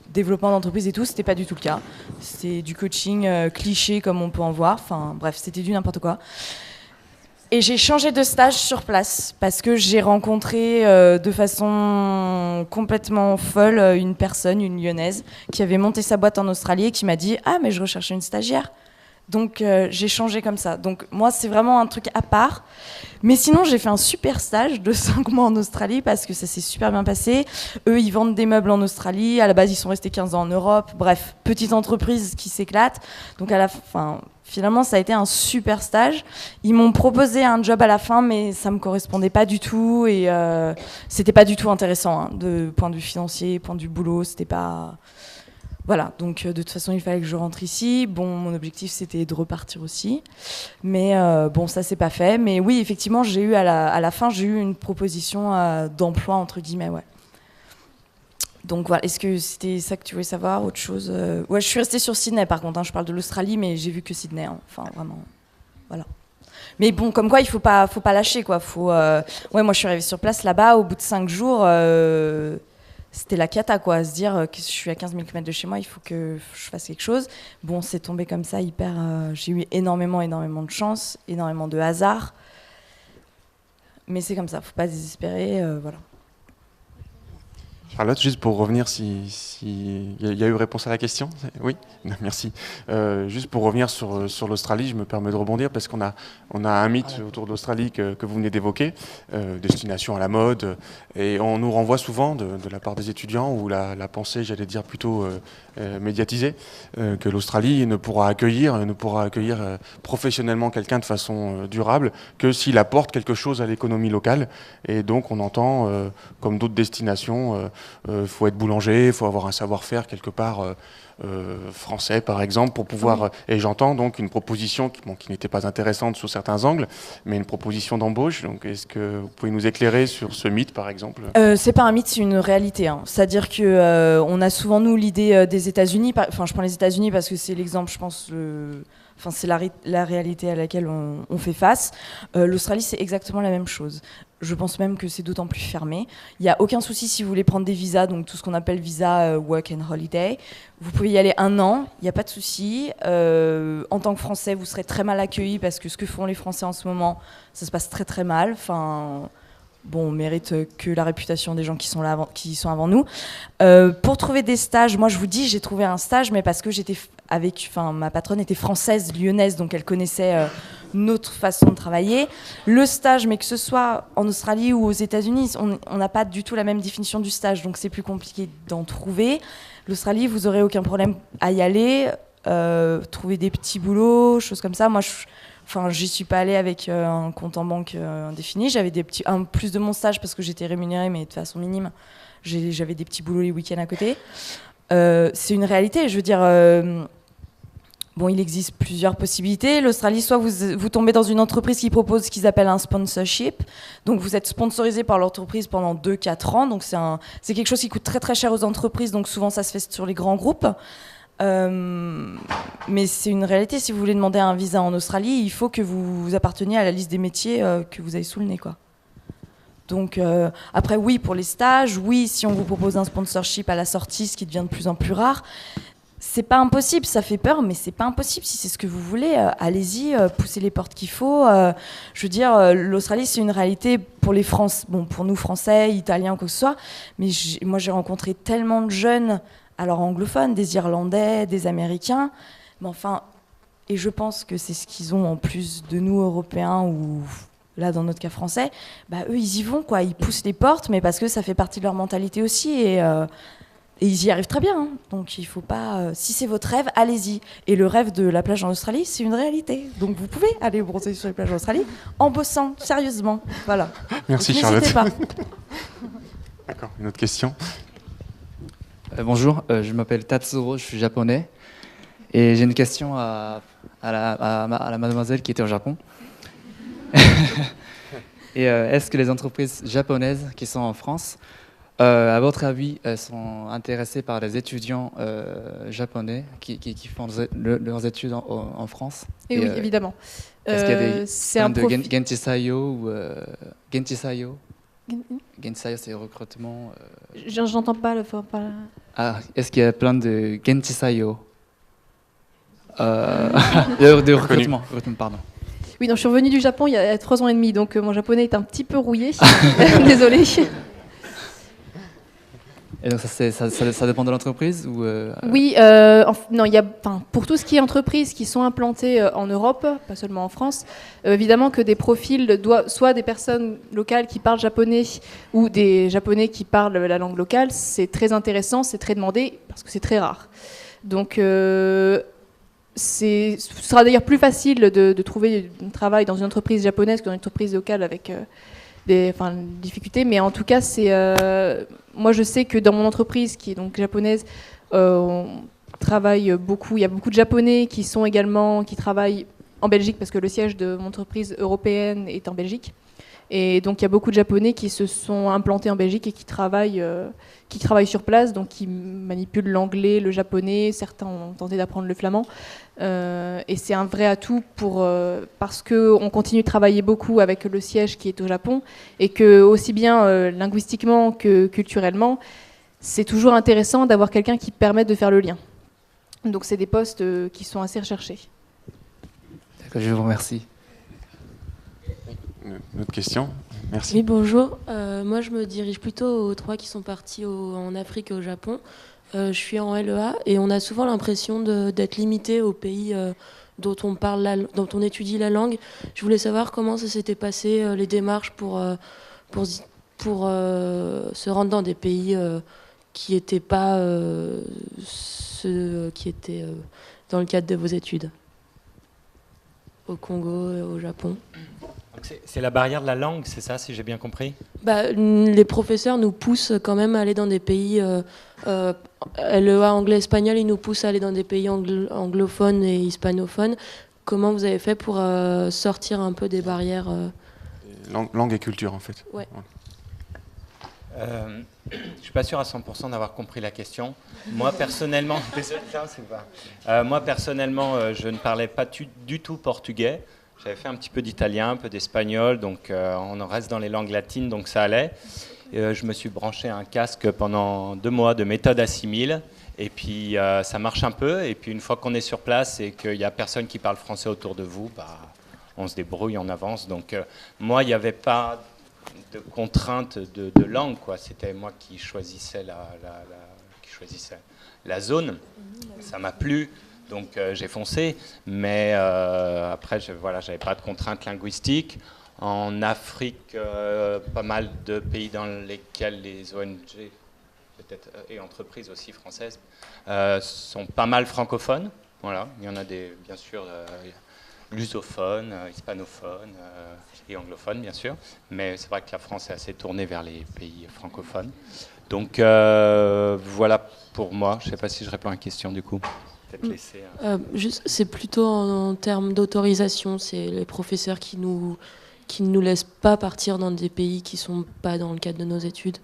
développement d'entreprise et tout, c'était pas du tout le cas. C'était du coaching cliché comme on peut en voir, enfin bref, c'était du n'importe quoi. Et j'ai changé de stage sur place parce que j'ai rencontré de façon complètement folle une personne, une Lyonnaise, qui avait monté sa boîte en Australie et qui m'a dit « Ah, mais je recherchais une stagiaire ». Donc j'ai changé comme ça. Donc moi, c'est vraiment un truc à part. Mais sinon, j'ai fait un super stage de 5 mois en Australie parce que ça s'est super bien passé. Eux, ils vendent des meubles en Australie. À la base, ils sont restés 15 ans en Europe. Bref, petite entreprise qui s'éclate. Donc à la fin... Finalement, ça a été un super stage. Ils m'ont proposé un job à la fin, mais ça me correspondait pas du tout et c'était pas du tout intéressant hein, de point de vue financier, point de vue boulot. C'était pas voilà. Donc de toute façon, il fallait que je rentre ici. Bon, mon objectif c'était de repartir aussi, mais bon, ça c'est pas fait. Mais oui, effectivement, j'ai eu à la fin, j'ai eu une proposition d'emploi entre guillemets, ouais. Donc voilà, est-ce que c'était ça que tu voulais savoir, autre chose Ouais, je suis restée sur Sydney par contre, hein, je parle de l'Australie, mais j'ai vu que Sydney, hein. Enfin vraiment, voilà. Mais bon, comme quoi, il faut pas lâcher, quoi. Ouais, moi je suis arrivée sur place là-bas, au bout de 5 jours, c'était la cata, quoi, à se dire que je suis à 15 000 km de chez moi, il faut que je fasse quelque chose. Bon, c'est tombé comme ça, j'ai eu énormément de chance, énormément de hasard. Mais c'est comme ça, faut pas désespérer, voilà.
Charlotte, juste pour revenir, il y a eu réponse à la question? Oui, merci. Juste pour revenir sur l'Australie, je me permets de rebondir parce qu'on a un mythe autour de l'Australie que vous venez d'évoquer, destination à la mode, et on nous renvoie souvent de la part des étudiants ou la pensée, j'allais dire plutôt médiatisée, que l'Australie ne pourra accueillir professionnellement quelqu'un de façon durable que s'il apporte quelque chose à l'économie locale. Et donc on entend, comme d'autres destinations, faut être boulanger, il faut avoir un savoir-faire quelque part français par exemple pour pouvoir, et j'entends donc une proposition qui n'était pas intéressante sous certains angles, mais une proposition d'embauche. Donc est-ce que vous pouvez nous éclairer sur ce mythe par exemple?
C'est pas un mythe, c'est une réalité, hein. C'est-à-dire que on a souvent nous l'idée des États-Unis, enfin je prends les États-Unis parce que c'est l'exemple, je pense, enfin, c'est la réalité à laquelle on fait face. L'Australie, c'est exactement la même chose. Je pense même que c'est d'autant plus fermé. Il n'y a aucun souci si vous voulez prendre des visas, donc tout ce qu'on appelle visa work and holiday. Vous pouvez y aller 1 an, il n'y a pas de souci. En tant que Français, vous serez très mal accueillis parce que ce que font les Français en ce moment, ça se passe très très mal. Enfin, bon, on mérite que la réputation des gens qui sont là, qui sont avant nous. Pour trouver des stages, moi je vous dis, j'ai trouvé un stage, mais parce que ma patronne était française, lyonnaise, donc elle connaissait notre façon de travailler. Le stage, mais que ce soit en Australie ou aux États-Unis, on n'a pas du tout la même définition du stage, donc c'est plus compliqué d'en trouver. L'Australie, vous n'aurez aucun problème à y aller, trouver des petits boulots, choses comme ça. Moi, j'y suis pas allée avec un compte en banque indéfini. J'avais plus de mon stage parce que j'étais rémunérée, mais de façon minime. J'avais des petits boulots les week-ends à côté. C'est une réalité, je veux dire. Bon, il existe plusieurs possibilités. L'Australie, soit vous tombez dans une entreprise qui propose ce qu'ils appellent un sponsorship. Donc, vous êtes sponsorisé par l'entreprise pendant 2-4 ans. Donc, c'est quelque chose qui coûte très, très cher aux entreprises. Donc, souvent, ça se fait sur les grands groupes. Mais c'est une réalité. Si vous voulez demander un visa en Australie, il faut que vous apparteniez à la liste des métiers que vous avez sous le nez, quoi. Donc, après, oui, pour les stages, oui, si on vous propose un sponsorship à la sortie, ce qui devient de plus en plus rare. C'est pas impossible, ça fait peur, mais c'est pas impossible. Si c'est ce que vous voulez, allez-y, poussez les portes qu'il faut. Je veux dire, l'Australie, c'est une réalité pour les pour nous Français, Italiens, quoi que ce soit. Mais moi, j'ai rencontré tellement de jeunes, alors anglophones, des Irlandais, des Américains. Mais enfin, et je pense que c'est ce qu'ils ont en plus de nous, Européens, ou là, dans notre cas français. Bah, eux, ils y vont, quoi. Ils poussent les portes, mais parce que ça fait partie de leur mentalité aussi. Et ils y arrivent très bien, hein. Donc il faut pas. Si c'est votre rêve, allez-y. Et le rêve de la plage en Australie, c'est une réalité. Donc vous pouvez aller bronzer sur les plages en Australie en bossant sérieusement. Voilà.
Merci
donc,
Charlotte.
n'hésitez pas.
D'accord. Une autre question.
Bonjour, je m'appelle Tatsuro, je suis japonais. Et j'ai une question à la mademoiselle qui était au Japon. Et est-ce que les entreprises japonaises qui sont en France À votre avis, elles sont intéressées par les étudiants japonais qui font leurs études en France?
Et oui, évidemment.
Est-ce qu'il y a des
c'est un
de
profil.
Genchisayo ou Genchisayo? Genchisayo, c'est recrutement.
J'entends pas le fort.
Ah, est-ce qu'il y a plein de Genchisayo de recrutement, pardon.
Oui, donc je suis revenue du Japon il y a 3 ans et demi, donc mon japonais est un petit peu rouillé. Désolée.
Et donc ça dépend de l'entreprise ou
Oui, non, pour tout ce qui est entreprises qui sont implantées en Europe, pas seulement en France, évidemment que des profils soit des personnes locales qui parlent japonais ou des japonais qui parlent la langue locale, c'est très intéressant, c'est très demandé parce que c'est très rare. Donc ce sera d'ailleurs plus facile de trouver un travail dans une entreprise japonaise que dans une entreprise locale avec des difficultés, mais en tout cas, moi je sais que dans mon entreprise qui est donc japonaise, on travaille beaucoup. Il y a beaucoup de Japonais qui travaillent en Belgique parce que le siège de mon entreprise européenne est en Belgique. Et donc il y a beaucoup de Japonais qui se sont implantés en Belgique et qui travaillent sur place, donc qui manipulent l'anglais, le japonais. Certains ont tenté d'apprendre le flamand. Et c'est un vrai atout parce qu'on continue de travailler beaucoup avec le siège qui est au Japon et que aussi bien linguistiquement que culturellement, c'est toujours intéressant d'avoir quelqu'un qui permette de faire le lien. Donc c'est des postes qui sont assez recherchés.
D'accord, je vous remercie.
Une autre question? Merci.
Oui, bonjour. Moi, je me dirige plutôt aux 3 qui sont partis en Afrique et au Japon. Je suis en LEA et on a souvent l'impression d'être limité aux pays dont on étudie la langue. Je voulais savoir comment ça s'était passé, les démarches pour se rendre dans des pays qui n'étaient pas ceux qui étaient dans le cadre de vos études. Au Congo et au Japon.
C'est la barrière de la langue, c'est ça, si j'ai bien compris?
Les professeurs nous poussent quand même à aller dans des pays, LEA anglais-espagnol, ils nous poussent à aller dans des pays anglophones et hispanophones. Comment vous avez fait pour sortir un peu des barrières
Langue et culture, en fait.
Ouais.
Je ne suis pas sûr à 100% d'avoir compris la question. Moi, personnellement, je ne parlais pas du tout portugais. J'avais fait un petit peu d'italien, un peu d'espagnol, donc on reste dans les langues latines, donc ça allait. Je me suis branché un casque pendant 2 mois de méthode Assimile, et puis ça marche un peu. Et puis une fois qu'on est sur place et qu'il n'y a personne qui parle français autour de vous, on se débrouille, on avance. Donc moi, il n'y avait pas de contrainte de langue, quoi. C'était moi qui choisissais la zone. Ça m'a plu. Donc j'ai foncé, mais après, j'avais pas de contraintes linguistiques. En Afrique, pas mal de pays dans lesquels les ONG, peut-être, et entreprises aussi françaises, sont pas mal francophones. Voilà. Il y en a bien sûr, lusophones, hispanophones et anglophones, bien sûr. Mais c'est vrai que la France est assez tournée vers les pays francophones. Donc voilà pour moi. Je ne sais pas si je réponds à la question du coup.
C'est plutôt en termes d'autorisation, c'est les professeurs qui ne nous laissent pas partir dans des pays qui ne sont pas dans le cadre de nos études.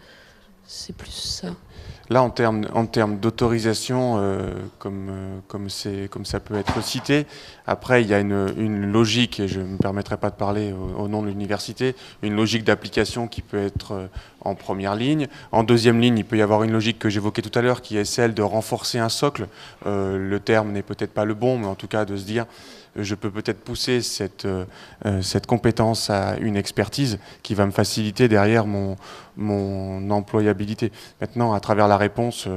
C'est plus ça.
Là, en termes d'autorisation, comme ça peut être cité, après, il y a une logique, et je ne me permettrai pas de parler au nom de l'université, une logique d'application qui peut être en première ligne. En deuxième ligne, il peut y avoir une logique que j'évoquais tout à l'heure, qui est celle de renforcer un socle. Le terme n'est peut-être pas le bon, mais en tout cas de se dire... je peux peut-être pousser cette compétence à une expertise qui va me faciliter derrière mon employabilité. Maintenant, à travers la réponse,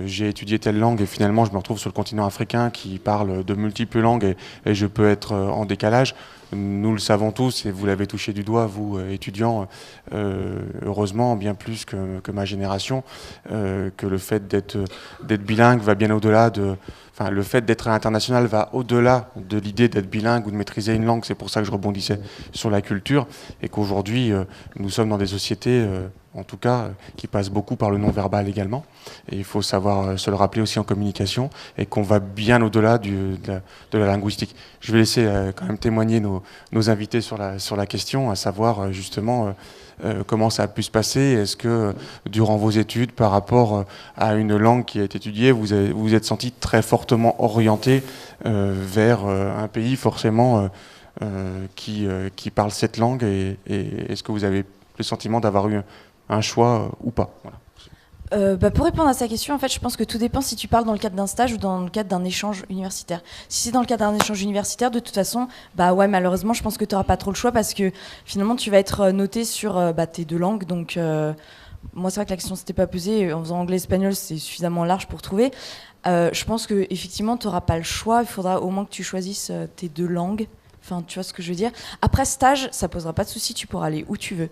j'ai étudié telle langue et finalement je me retrouve sur le continent africain qui parle de multiples langues et je peux être en décalage. Nous le savons tous et vous l'avez touché du doigt, vous étudiants, heureusement bien plus que ma génération, que le fait d'être bilingue va bien au-delà de... Enfin, le fait d'être international va au-delà de l'idée d'être bilingue ou de maîtriser une langue. C'est pour ça que je rebondissais sur la culture et qu'aujourd'hui, nous sommes dans des sociétés, en tout cas, qui passent beaucoup par le non-verbal également. Et il faut savoir se le rappeler aussi en communication et qu'on va bien au-delà de la linguistique. Je vais laisser quand même témoigner nos invités sur la question, à savoir justement comment ça a pu se passer? Est-ce que durant vos études, par rapport à une langue qui a été étudiée, vous vous êtes senti très fortement orienté vers un pays forcément qui parle cette langue, et est-ce que vous avez le sentiment d'avoir eu un choix ou pas? Voilà.
Pour répondre à sa question, en fait, je pense que tout dépend si tu parles dans le cadre d'un stage ou dans le cadre d'un échange universitaire. Si c'est dans le cadre d'un échange universitaire, de toute façon, ouais, malheureusement, je pense que tu n'auras pas trop le choix parce que finalement, tu vas être noté sur tes 2 langues. Donc, moi, c'est vrai que la question ne s'était pas posée. En faisant anglais-espagnol, c'est suffisamment large pour trouver. Je pense qu'effectivement, tu n'auras pas le choix. Il faudra au moins que tu choisisses tes 2 langues. Enfin, tu vois ce que je veux dire. Après, stage, ça posera pas de souci. Tu pourras aller où tu veux.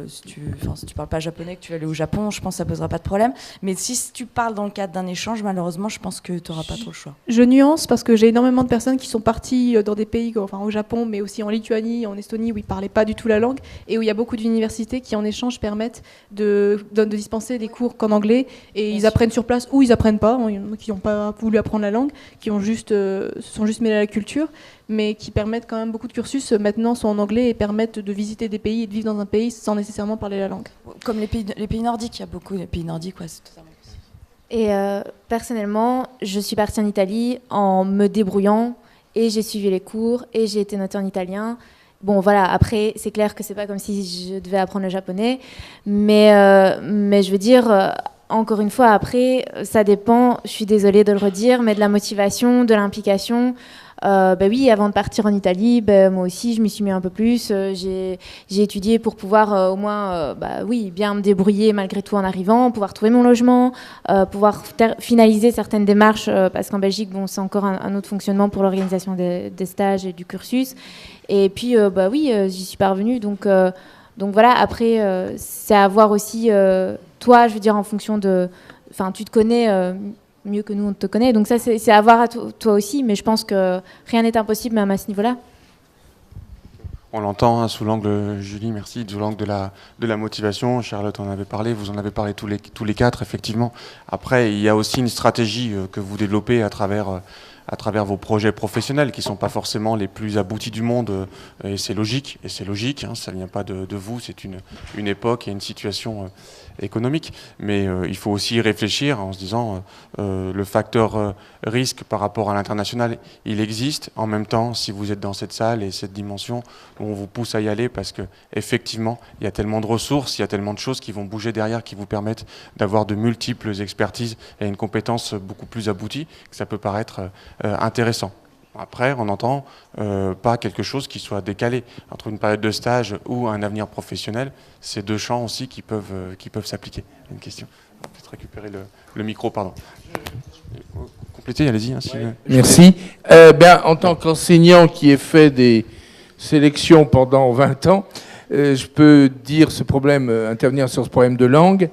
Si tu parles pas japonais, que tu vas aller au Japon, je pense que ça posera pas de problème. Mais si tu parles dans le cadre d'un échange, malheureusement, je pense que tu n'auras pas trop le choix.
Je nuance parce que j'ai énormément de personnes qui sont parties dans des pays, enfin au Japon, mais aussi en Lituanie, en Estonie, où ils parlaient pas du tout la langue, et où il y a beaucoup d'universités qui en échange permettent de dispenser des cours qu'en anglais, et ils apprennent sur place ou ils apprennent pas. Il y en a qui n'ont pas voulu apprendre la langue, qui ont se sont juste mêlés à la culture, mais qui permettent quand même beaucoup de cursus maintenant sont en anglais et permettent de visiter des pays et de vivre dans un pays sans nécessairement parler la langue.
Comme les pays nordiques, il y a beaucoup de pays nordiques, ouais, c'est totalement possible.
Et personnellement, je suis partie en Italie en me débrouillant et j'ai suivi les cours et j'ai été notée en italien. Bon, voilà, après, c'est clair que c'est pas comme si je devais apprendre le japonais, mais je veux dire, encore une fois, après, ça dépend, je suis désolée de le redire, mais de la motivation, de l'implication. Oui, avant de partir en Italie, moi aussi, je m'y suis mis un peu plus. J'ai étudié pour pouvoir au moins, bien me débrouiller malgré tout en arrivant, pouvoir trouver mon logement, pouvoir finaliser certaines démarches, parce qu'en Belgique, c'est encore un autre fonctionnement pour l'organisation des stages et du cursus. Et puis, j'y suis parvenue. Donc voilà, après, c'est à voir aussi, toi, je veux dire, en fonction de... Enfin, tu te connais... mieux que nous on te connaît, donc ça c'est à voir à toi aussi, mais je pense que rien n'est impossible même à ce niveau-là.
On l'entend sous l'angle, Julie, merci, sous l'angle de la motivation. Charlotte en avait parlé, vous en avez parlé tous les 4, effectivement. Après, il y a aussi une stratégie que vous développez à travers vos projets professionnels qui ne sont pas forcément les plus aboutis du monde, et c'est logique, hein, ça ne vient pas de vous, c'est une époque et une situation économique, mais il faut aussi y réfléchir en se disant le facteur risque par rapport à l'international, il existe. En même temps, si vous êtes dans cette salle et cette dimension, on vous pousse à y aller parce que effectivement, il y a tellement de ressources, il y a tellement de choses qui vont bouger derrière, qui vous permettent d'avoir de multiples expertises et une compétence beaucoup plus aboutie, que ça peut paraître intéressant. Après, on n'entend pas quelque chose qui soit décalé entre une période de stage ou un avenir professionnel. C'est 2 champs aussi qui peuvent s'appliquer. Une question. On va peut-être récupérer le micro, pardon. Complétez, allez-y. Hein, si
Merci. En tant qu'enseignant qui ai fait des sélections pendant 20 ans, je peux dire intervenir sur ce problème de langue.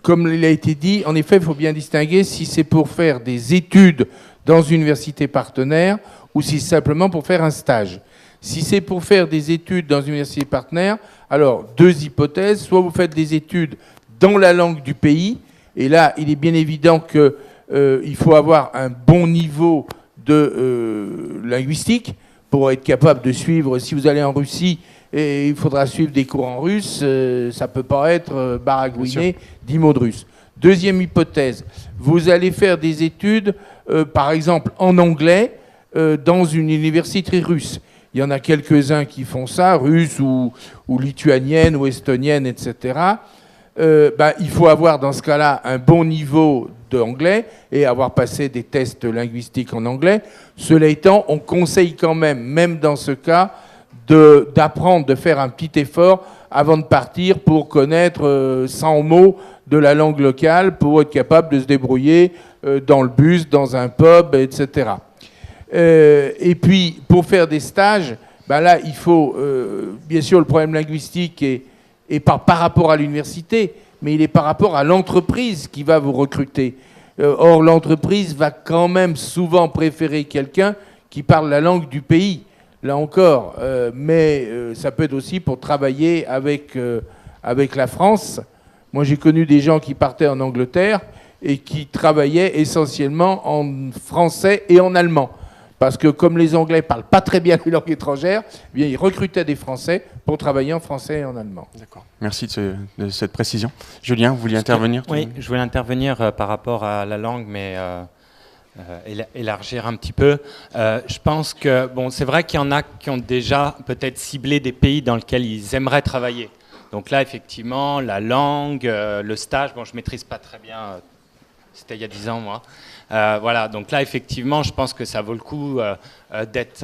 Comme il a été dit, en effet, il faut bien distinguer si c'est pour faire des études dans une université partenaire ou si c'est simplement pour faire un stage. Si c'est pour faire des études dans une université partenaire, alors 2 hypothèses. Soit vous faites des études dans la langue du pays, et là, il est bien évident qu'il faut avoir un bon niveau de linguistique pour être capable de suivre. Si vous allez en Russie, et il faudra suivre des cours en russe, ça ne peut pas être baragouiner 10 mots de russe. Deuxième hypothèse, vous allez faire des études, par exemple en anglais, dans une université russe. Il y en a quelques-uns qui font ça, russes ou lituaniennes ou estoniennes, etc. Il faut avoir dans ce cas-là un bon niveau d'anglais et avoir passé des tests linguistiques en anglais. Cela étant, on conseille quand même dans ce cas, d'apprendre, de faire un petit effort avant de partir pour connaître 100 mots de la langue locale, pour être capable de se débrouiller dans le bus, dans un pub, etc. Et puis, pour faire des stages, là, il faut, bien sûr, le problème linguistique est par rapport à l'université, mais il est par rapport à l'entreprise qui va vous recruter. Or, l'entreprise va quand même souvent préférer quelqu'un qui parle la langue du pays. Là encore, mais ça peut être aussi pour travailler avec la France. Moi, j'ai connu des gens qui partaient en Angleterre et qui travaillaient essentiellement en français et en allemand. parce que comme les Anglais ne parlent pas très bien les langues étrangères, eh bien, ils recrutaient des Français pour travailler en français et en allemand.
D'accord. Merci de cette précision. Julien, vous vouliez intervenir?
Oui, je voulais intervenir par rapport à la langue, mais élargir un petit peu. Je pense que bon, c'est vrai qu'il y en a qui ont déjà peut-être ciblé des pays dans lesquels ils aimeraient travailler. Donc là, effectivement, la langue, le stage, bon, je ne maîtrise pas très bien, c'était il y a 10 ans, moi. Voilà, donc là, effectivement, je pense que ça vaut le coup d'être,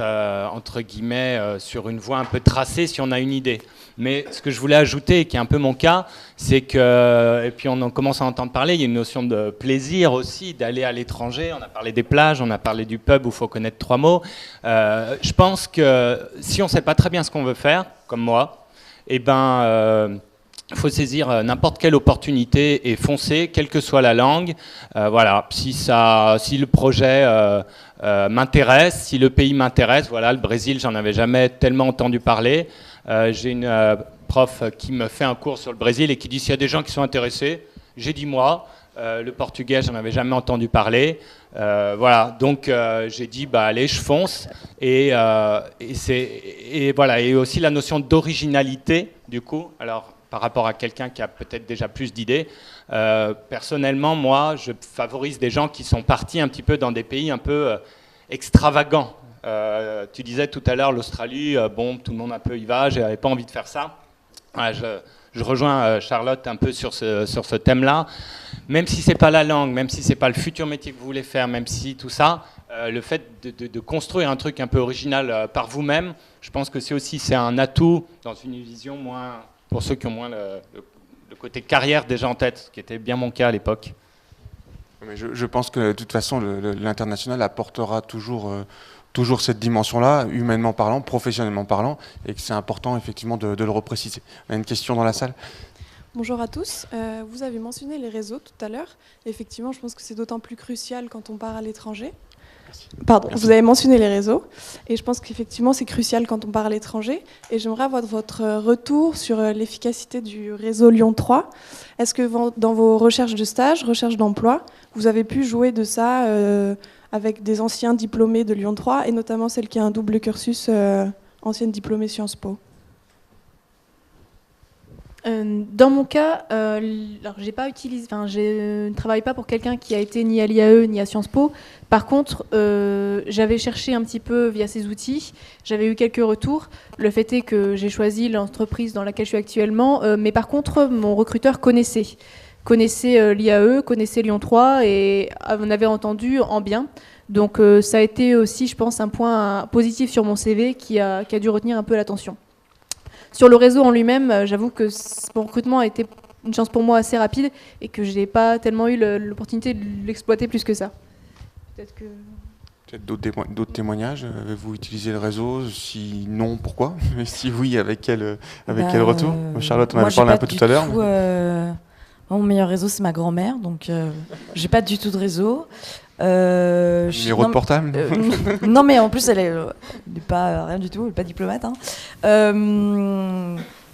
entre guillemets, sur une voie un peu tracée si on a une idée. Mais ce que je voulais ajouter, et qui est un peu mon cas, c'est que, et puis on en commence à entendre parler, il y a une notion de plaisir aussi, d'aller à l'étranger. On a parlé des plages, on a parlé du pub où il faut connaître 3 mots. Je pense que si on ne sait pas très bien ce qu'on veut faire, comme moi, eh ben... il faut saisir n'importe quelle opportunité et foncer, quelle que soit la langue. Voilà, si le projet m'intéresse, si le pays m'intéresse, voilà, le Brésil, j'en avais jamais tellement entendu parler. J'ai une prof qui me fait un cours sur le Brésil et qui dit s'il y a des gens qui sont intéressés, j'ai dit moi. Le portugais, j'en avais jamais entendu parler. Voilà, donc j'ai dit bah allez, je fonce. Et voilà, et aussi la notion d'originalité du coup. Alors par rapport à quelqu'un qui a peut-être déjà plus d'idées. Personnellement, moi, je favorise des gens qui sont partis un petit peu dans des pays un peu extravagants. Tu disais tout à l'heure l'Australie, bon, tout le monde un peu y va, j'avais pas envie de faire ça. Voilà, je rejoins Charlotte un peu sur ce thème-là. Même si c'est pas la langue, même si c'est pas le futur métier que vous voulez faire, même si tout ça, le fait de construire un truc un peu original par vous-même, je pense que c'est un atout dans une vision moins... pour ceux qui ont moins le côté carrière déjà en tête, ce qui était bien mon cas à l'époque.
Mais je pense que de toute façon, l'international apportera toujours cette dimension-là, humainement parlant, professionnellement parlant, et que c'est important effectivement de le repréciser. On a une question dans la salle.
Bonjour à tous. Vous avez mentionné les réseaux tout à l'heure. Effectivement, je pense que c'est d'autant plus crucial quand on part à l'étranger. Pardon, vous avez mentionné les réseaux et je pense qu'effectivement c'est crucial quand on part à l'étranger et j'aimerais avoir votre retour sur l'efficacité du réseau Lyon 3. Est-ce que dans vos recherches de stage, recherches d'emploi, vous avez pu jouer de ça avec des anciens diplômés de Lyon 3 et notamment celle qui a un double cursus ancienne diplômée Sciences Po?
Dans mon cas, alors j'ai pas utilisé, je ne travaille pas pour quelqu'un qui a été ni à l'IAE ni à Sciences Po. Par contre, j'avais cherché un petit peu via ces outils. J'avais eu quelques retours. Le fait est que j'ai choisi l'entreprise dans laquelle je suis actuellement, mais par contre, mon recruteur connaissait l'IAE, connaissait Lyon 3 et en avait entendu en bien. Donc ça a été aussi, je pense, un point positif sur mon CV qui a dû retenir un peu l'attention. Sur le réseau en lui-même, j'avoue que mon recrutement a été une chance pour moi assez rapide et que je n'ai pas tellement eu l'opportunité de l'exploiter plus que ça. Peut-être
d'autres témoignages. Avez-vous utilisé le réseau? Si non, pourquoi? Et si oui, avec quel retour? Charlotte en avait parlé un peu tout à l'heure.
Mon meilleur réseau, c'est ma grand-mère, donc j'ai pas du tout de réseau.
Numéro de portable?
Non, mais en plus, elle est pas rien du tout, elle n'est pas diplomate. Hein.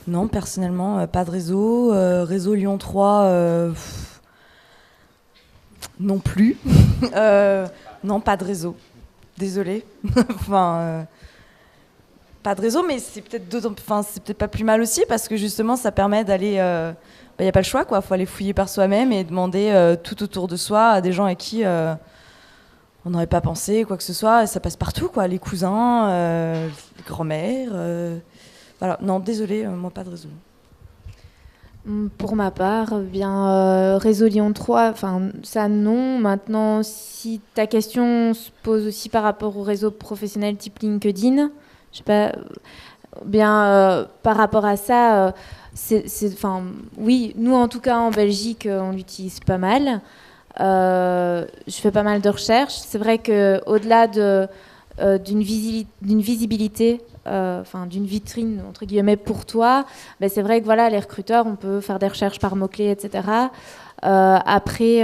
Non, personnellement, pas de réseau. Réseau Lyon 3, non plus. Non, pas de réseau. Désolée. Enfin, pas de réseau, mais c'est peut-être pas plus mal aussi parce que justement, ça permet d'aller. Il n'y a pas le choix, quoi. Faut aller fouiller par soi-même et demander tout autour de soi à des gens à qui on n'aurait pas pensé, quoi que ce soit. Et ça passe partout, quoi. Les cousins, les grands-mères. Voilà. Non, désolé, moi pas de réseau.
Pour ma part, bien réseau Lyon 3, ça non. Maintenant, si ta question se pose aussi par rapport au réseau professionnel type LinkedIn, je sais pas, bien par rapport à ça. Oui, nous en tout cas en Belgique, on l'utilise pas mal. Je fais pas mal de recherches. C'est vrai qu'au-delà d'une visibilité, d'une vitrine entre guillemets pour toi, c'est vrai que voilà, les recruteurs, on peut faire des recherches par mots-clés, etc. Après,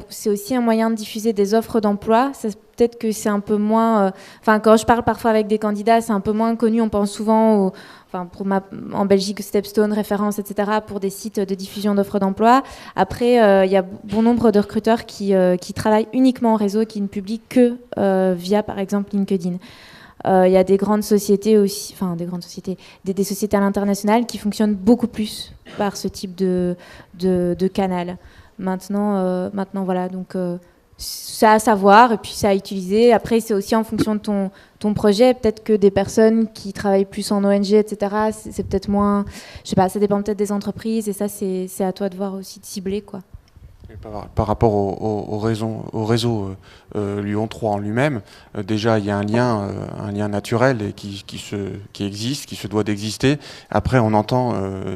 c'est aussi un moyen de diffuser des offres d'emploi. Peut-être que c'est un peu moins... quand je parle parfois avec des candidats, c'est un peu moins connu. On pense souvent en Belgique, Stepstone, Référence, etc., pour des sites de diffusion d'offres d'emploi. Après, il y a bon nombre de recruteurs qui travaillent uniquement en réseau, qui ne publient que via, par exemple, LinkedIn. Il y a des grandes sociétés aussi, des sociétés à l'international qui fonctionnent beaucoup plus par ce type de canal. Maintenant, voilà, donc c'est à savoir et puis c'est à utiliser. Après, c'est aussi en fonction de ton projet. Peut-être que des personnes qui travaillent plus en ONG, etc., c'est peut-être moins... Je sais pas, ça dépend peut-être des entreprises et ça, c'est à toi de voir aussi, de cibler, quoi.
Par rapport au réseau Lyon 3 en lui-même, déjà il y a un lien naturel et qui existe, qui se doit d'exister. Après, on entend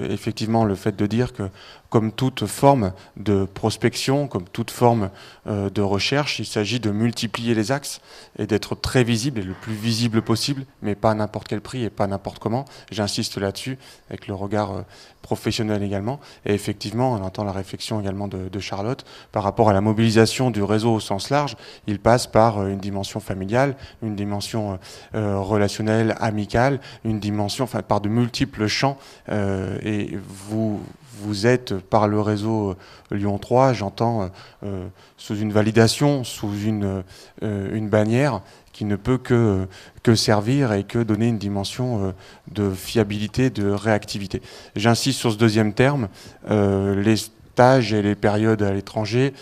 effectivement le fait de dire que, comme toute forme de prospection, comme toute forme de recherche, il s'agit de multiplier les axes et d'être très visible et le plus visible possible, mais pas à n'importe quel prix et pas n'importe comment. J'insiste là-dessus, avec le regard professionnel également. Et effectivement, on entend la réflexion également de Charlotte par rapport à la mobilisation du réseau au sens large. Il passe par une dimension familiale, une dimension relationnelle, amicale, une dimension, enfin, par de multiples champs. Et vous êtes, par le réseau Lyon 3, j'entends, sous une validation, sous une bannière qui ne peut que servir et que donner une dimension de fiabilité, de réactivité. J'insiste sur ce deuxième terme. Les stages et les périodes à l'étranger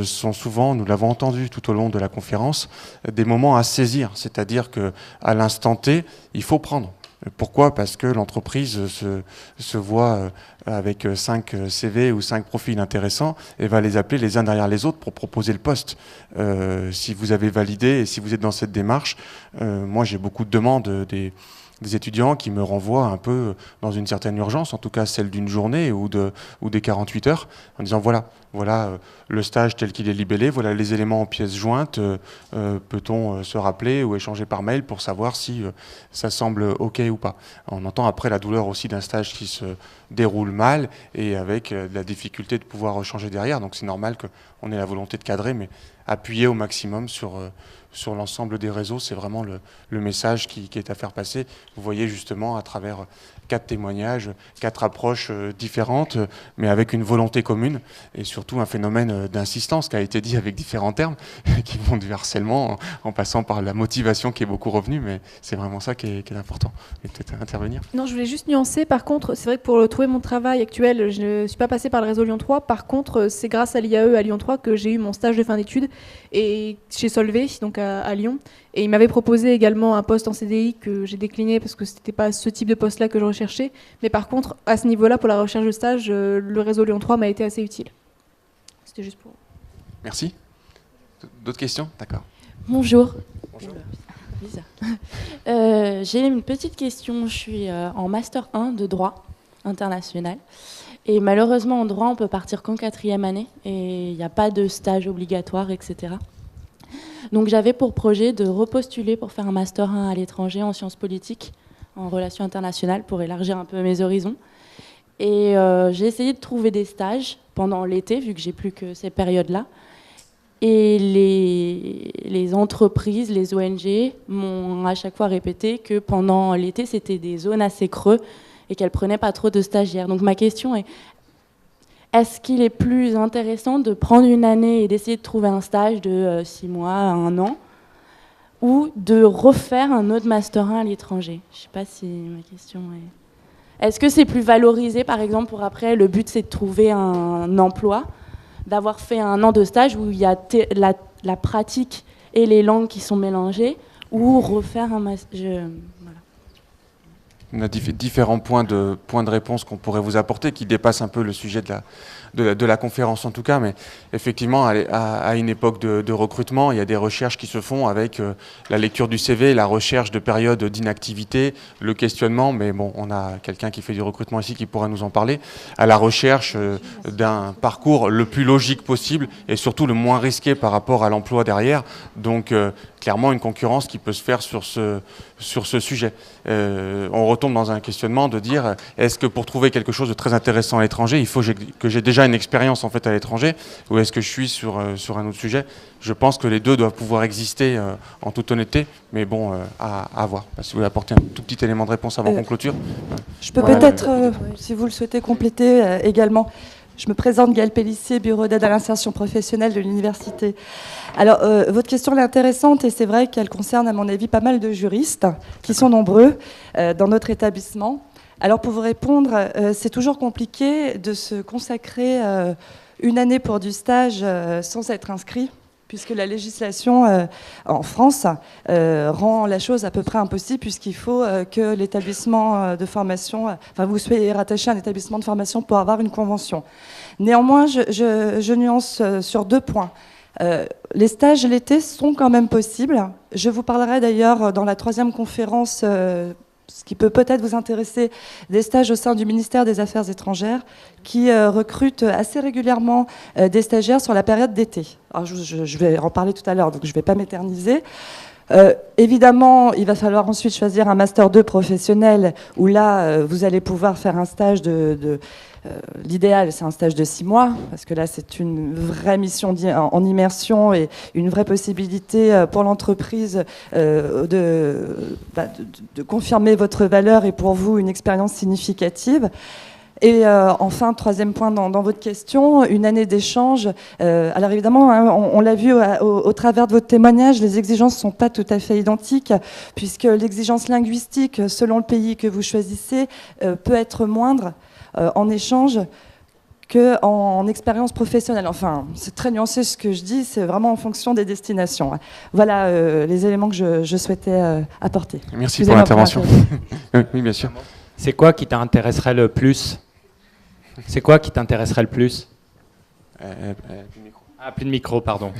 sont souvent, nous l'avons entendu tout au long de la conférence, des moments à saisir. C'est-à-dire qu'à l'instant T, il faut prendre. Pourquoi ? Parce que l'entreprise se voit avec 5 CV ou 5 profils intéressants et va les appeler les uns derrière les autres pour proposer le poste. Si vous avez validé et si vous êtes dans cette démarche, moi j'ai beaucoup de demandes des étudiants qui me renvoient un peu dans une certaine urgence, en tout cas celle d'une journée ou des 48 heures, en disant voilà le stage tel qu'il est libellé, voilà les éléments en pièces jointes, peut-on se rappeler ou échanger par mail pour savoir si ça semble OK ou pas. On entend après la douleur aussi d'un stage qui se déroule mal et avec la difficulté de pouvoir changer derrière, donc c'est normal qu'on ait la volonté de cadrer, mais appuyer au maximum sur l'ensemble des réseaux, c'est vraiment le message qui est à faire passer. Vous voyez justement à travers 4 témoignages, 4 approches différentes, mais avec une volonté commune et surtout un phénomène d'insistance qui a été dit avec différents termes, qui vont du harcèlement en passant par la motivation qui est beaucoup revenue, mais c'est vraiment ça qui est important. Et peut-être intervenir.
Non, je voulais juste nuancer. Par contre, c'est vrai que pour trouver mon travail actuel, je ne suis pas passée par le réseau Lyon 3. Par contre, c'est grâce à l'IAE à Lyon 3 que j'ai eu mon stage de fin d'études et chez Solvay, donc à Lyon. Et il m'avait proposé également un poste en CDI que j'ai décliné parce que ce n'était pas ce type de poste-là que je recherchais. Mais par contre, à ce niveau-là, pour la recherche de stage, le réseau Lyon 3 m'a été assez utile. C'était juste pour...
Merci. D'autres questions ? D'accord.
Bonjour.
Bonjour.
J'ai une petite question. Je suis en Master 1 de droit international. Et malheureusement, en droit, on peut partir qu'en 4e année. Et il n'y a pas de stage obligatoire, etc. Donc j'avais pour projet de repostuler pour faire un Master 1 à l'étranger en sciences politiques, en relations internationales, pour élargir un peu mes horizons. Et j'ai essayé de trouver des stages pendant l'été, vu que j'ai plus que ces périodes-là. Et les entreprises, les ONG m'ont à chaque fois répété que pendant l'été, c'était des zones assez creux et qu'elles ne prenaient pas trop de stagiaires. Donc ma question est, est-ce qu'il est plus intéressant de prendre une année et d'essayer de trouver un stage de 6 mois à 1 an ou de refaire un autre Master 1 à l'étranger ? Je ne sais pas si ma question est... Est-ce que c'est plus valorisé, par exemple, pour après, le but c'est de trouver un emploi, d'avoir fait 1 an de stage où il y a la pratique et les langues qui sont mélangées, ou refaire un Master... Voilà.
On a différents points de réponse qu'on pourrait vous apporter qui dépassent un peu le sujet de la conférence en tout cas, mais effectivement à une époque de recrutement, il y a des recherches qui se font avec la lecture du CV, la recherche de périodes d'inactivité, le questionnement, mais bon, on a quelqu'un qui fait du recrutement ici qui pourra nous en parler, à la recherche d'un parcours le plus logique possible et surtout le moins risqué par rapport à l'emploi derrière. Donc clairement une concurrence qui peut se faire sur sur ce sujet. On retombe dans un questionnement de dire est-ce que pour trouver quelque chose de très intéressant à l'étranger, il faut que j'ai déjà une expérience en fait à l'étranger, ou est-ce que je suis sur un autre sujet? Je pense que les deux doivent pouvoir exister en toute honnêteté, mais bon, à voir. Si vous voulez apporter un tout petit élément de réponse avant qu'on clôture.
Je peux peut-être, si vous le souhaitez, compléter également. Je me présente, Gaëlle Pellissier, bureau d'aide à l'insertion professionnelle de l'université. Alors, votre question est intéressante et c'est vrai qu'elle concerne, à mon avis, pas mal de juristes qui sont nombreux dans notre établissement. Alors, pour vous répondre, c'est toujours compliqué de se consacrer une année pour du stage sans être inscrit, puisque la législation en France rend la chose à peu près impossible, puisqu'il faut que l'établissement de formation, enfin vous soyez rattaché à un établissement de formation pour avoir une convention. Néanmoins, je nuance sur 2 points. Les stages l'été sont quand même possibles. Je vous parlerai d'ailleurs dans la 3e conférence, ce qui peut peut-être vous intéresser, des stages au sein du ministère des Affaires étrangères qui recrutent assez régulièrement des stagiaires sur la période d'été. Alors je vais en parler tout à l'heure, donc je ne vais pas m'éterniser. Évidemment, il va falloir ensuite choisir un Master 2 professionnel où là, vous allez pouvoir faire un stage l'idéal, c'est un stage de 6 mois, parce que là, c'est une vraie mission en immersion et une vraie possibilité pour l'entreprise de confirmer votre valeur et pour vous, une expérience significative. Et enfin, 3e point dans votre question, une année d'échange. Alors évidemment, hein, on l'a vu au travers de votre témoignage, les exigences ne sont pas tout à fait identiques, puisque l'exigence linguistique, selon le pays que vous choisissez, peut être moindre en échange qu'en expérience professionnelle. Enfin, c'est très nuancé ce que je dis, c'est vraiment en fonction des destinations. Voilà les éléments que je souhaitais apporter.
Merci pour l'intervention. Oui, bien sûr.
C'est quoi qui t'intéresserait le plus? C'est quoi qui t'intéresserait le plus? Ah, plus de micro, pardon.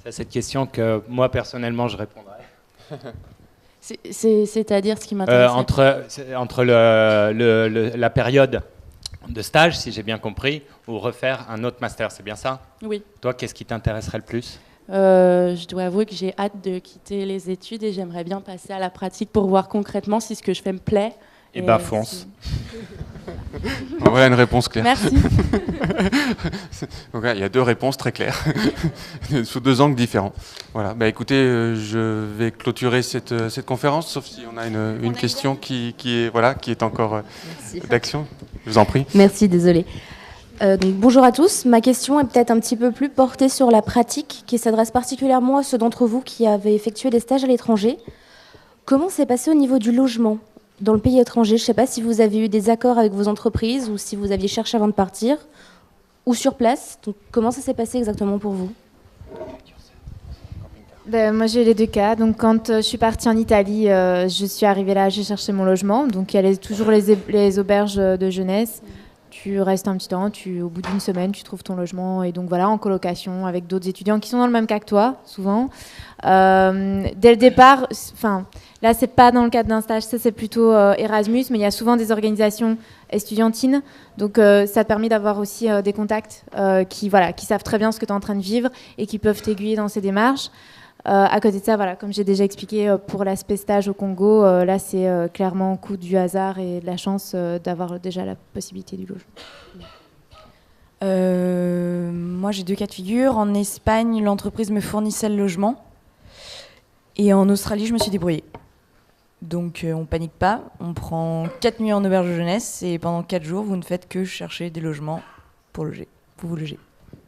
C'est cette question que moi, personnellement, je répondrais.
C'est-à-dire ce qui m'intéresse
entre la période de stage, si j'ai bien compris, ou refaire un autre master, c'est bien ça?
Oui.
Toi, qu'est-ce qui t'intéresserait le plus?
Je dois avouer que j'ai hâte de quitter les études et j'aimerais bien passer à la pratique pour voir concrètement si ce que je fais me plaît.
Et bah fonce.
Voilà une réponse claire.
Merci.
Donc, il y a 2 réponses très claires, sous 2 angles différents. Voilà. Bah, écoutez, je vais clôturer cette conférence, sauf si on a une question qui est encore d'action. Je vous en prie.
Merci, désolé. Donc, bonjour à tous. Ma question est peut-être un petit peu plus portée sur la pratique, qui s'adresse particulièrement à ceux d'entre vous qui avaient effectué des stages à l'étranger. Comment s'est passé au niveau du logement dans le pays étranger? Je ne sais pas si vous avez eu des accords avec vos entreprises ou si vous aviez cherché avant de partir, ou sur place. Donc, comment ça s'est passé exactement pour vous?
Moi, j'ai eu les 2 cas. Donc, quand je suis partie en Italie, je suis arrivée là, j'ai cherché mon logement. Donc, il y a toujours les auberges de jeunesse. Tu restes un petit temps, au bout d'une semaine, tu trouves ton logement. Et donc, voilà, en colocation avec d'autres étudiants qui sont dans le même cas que toi, souvent. Dès le départ, là, c'est pas dans le cadre d'un stage, ça, c'est plutôt Erasmus, mais il y a souvent des organisations estudiantines. Donc, ça te permet d'avoir aussi des contacts qui savent très bien ce que tu es en train de vivre et qui peuvent t'aiguiller dans ces démarches. À côté de ça, voilà, comme j'ai déjà expliqué pour l'aspect stage au Congo, là c'est clairement coup du hasard et de la chance d'avoir déjà la possibilité du logement.
Moi j'ai 2 cas de figure. En Espagne, l'entreprise me fournissait le logement. Et en Australie, je me suis débrouillée. Donc on panique pas, on prend 4 nuits en auberge de jeunesse et pendant 4 jours, vous ne faites que chercher des logements pour vous loger.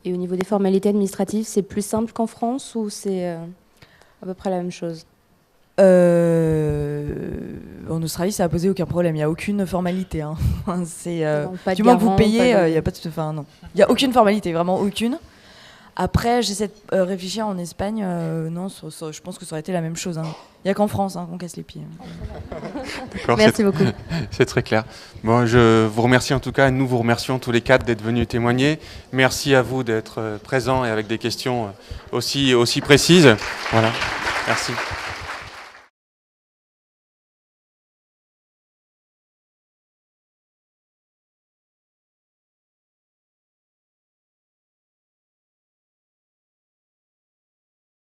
Et au niveau des formalités administratives, c'est plus simple qu'en France ou c'est à peu près la même chose?
En Australie, ça n'a posé aucun problème. Il n'y a aucune formalité. Hein. Du
moment
que vous payez, il n'y a pas de... non. Il n'y a aucune formalité, vraiment aucune. Après, j'essaie de réfléchir en Espagne. Non, je pense que ça aurait été la même chose. Hein. Il n'y a qu'en France qu'on casse les pieds.
D'accord,
merci beaucoup.
C'est très clair. Bon, je vous remercie en tout cas. Nous vous remercions tous les 4 d'être venus témoigner. Merci à vous d'être présents et avec des questions aussi précises. Voilà. Merci.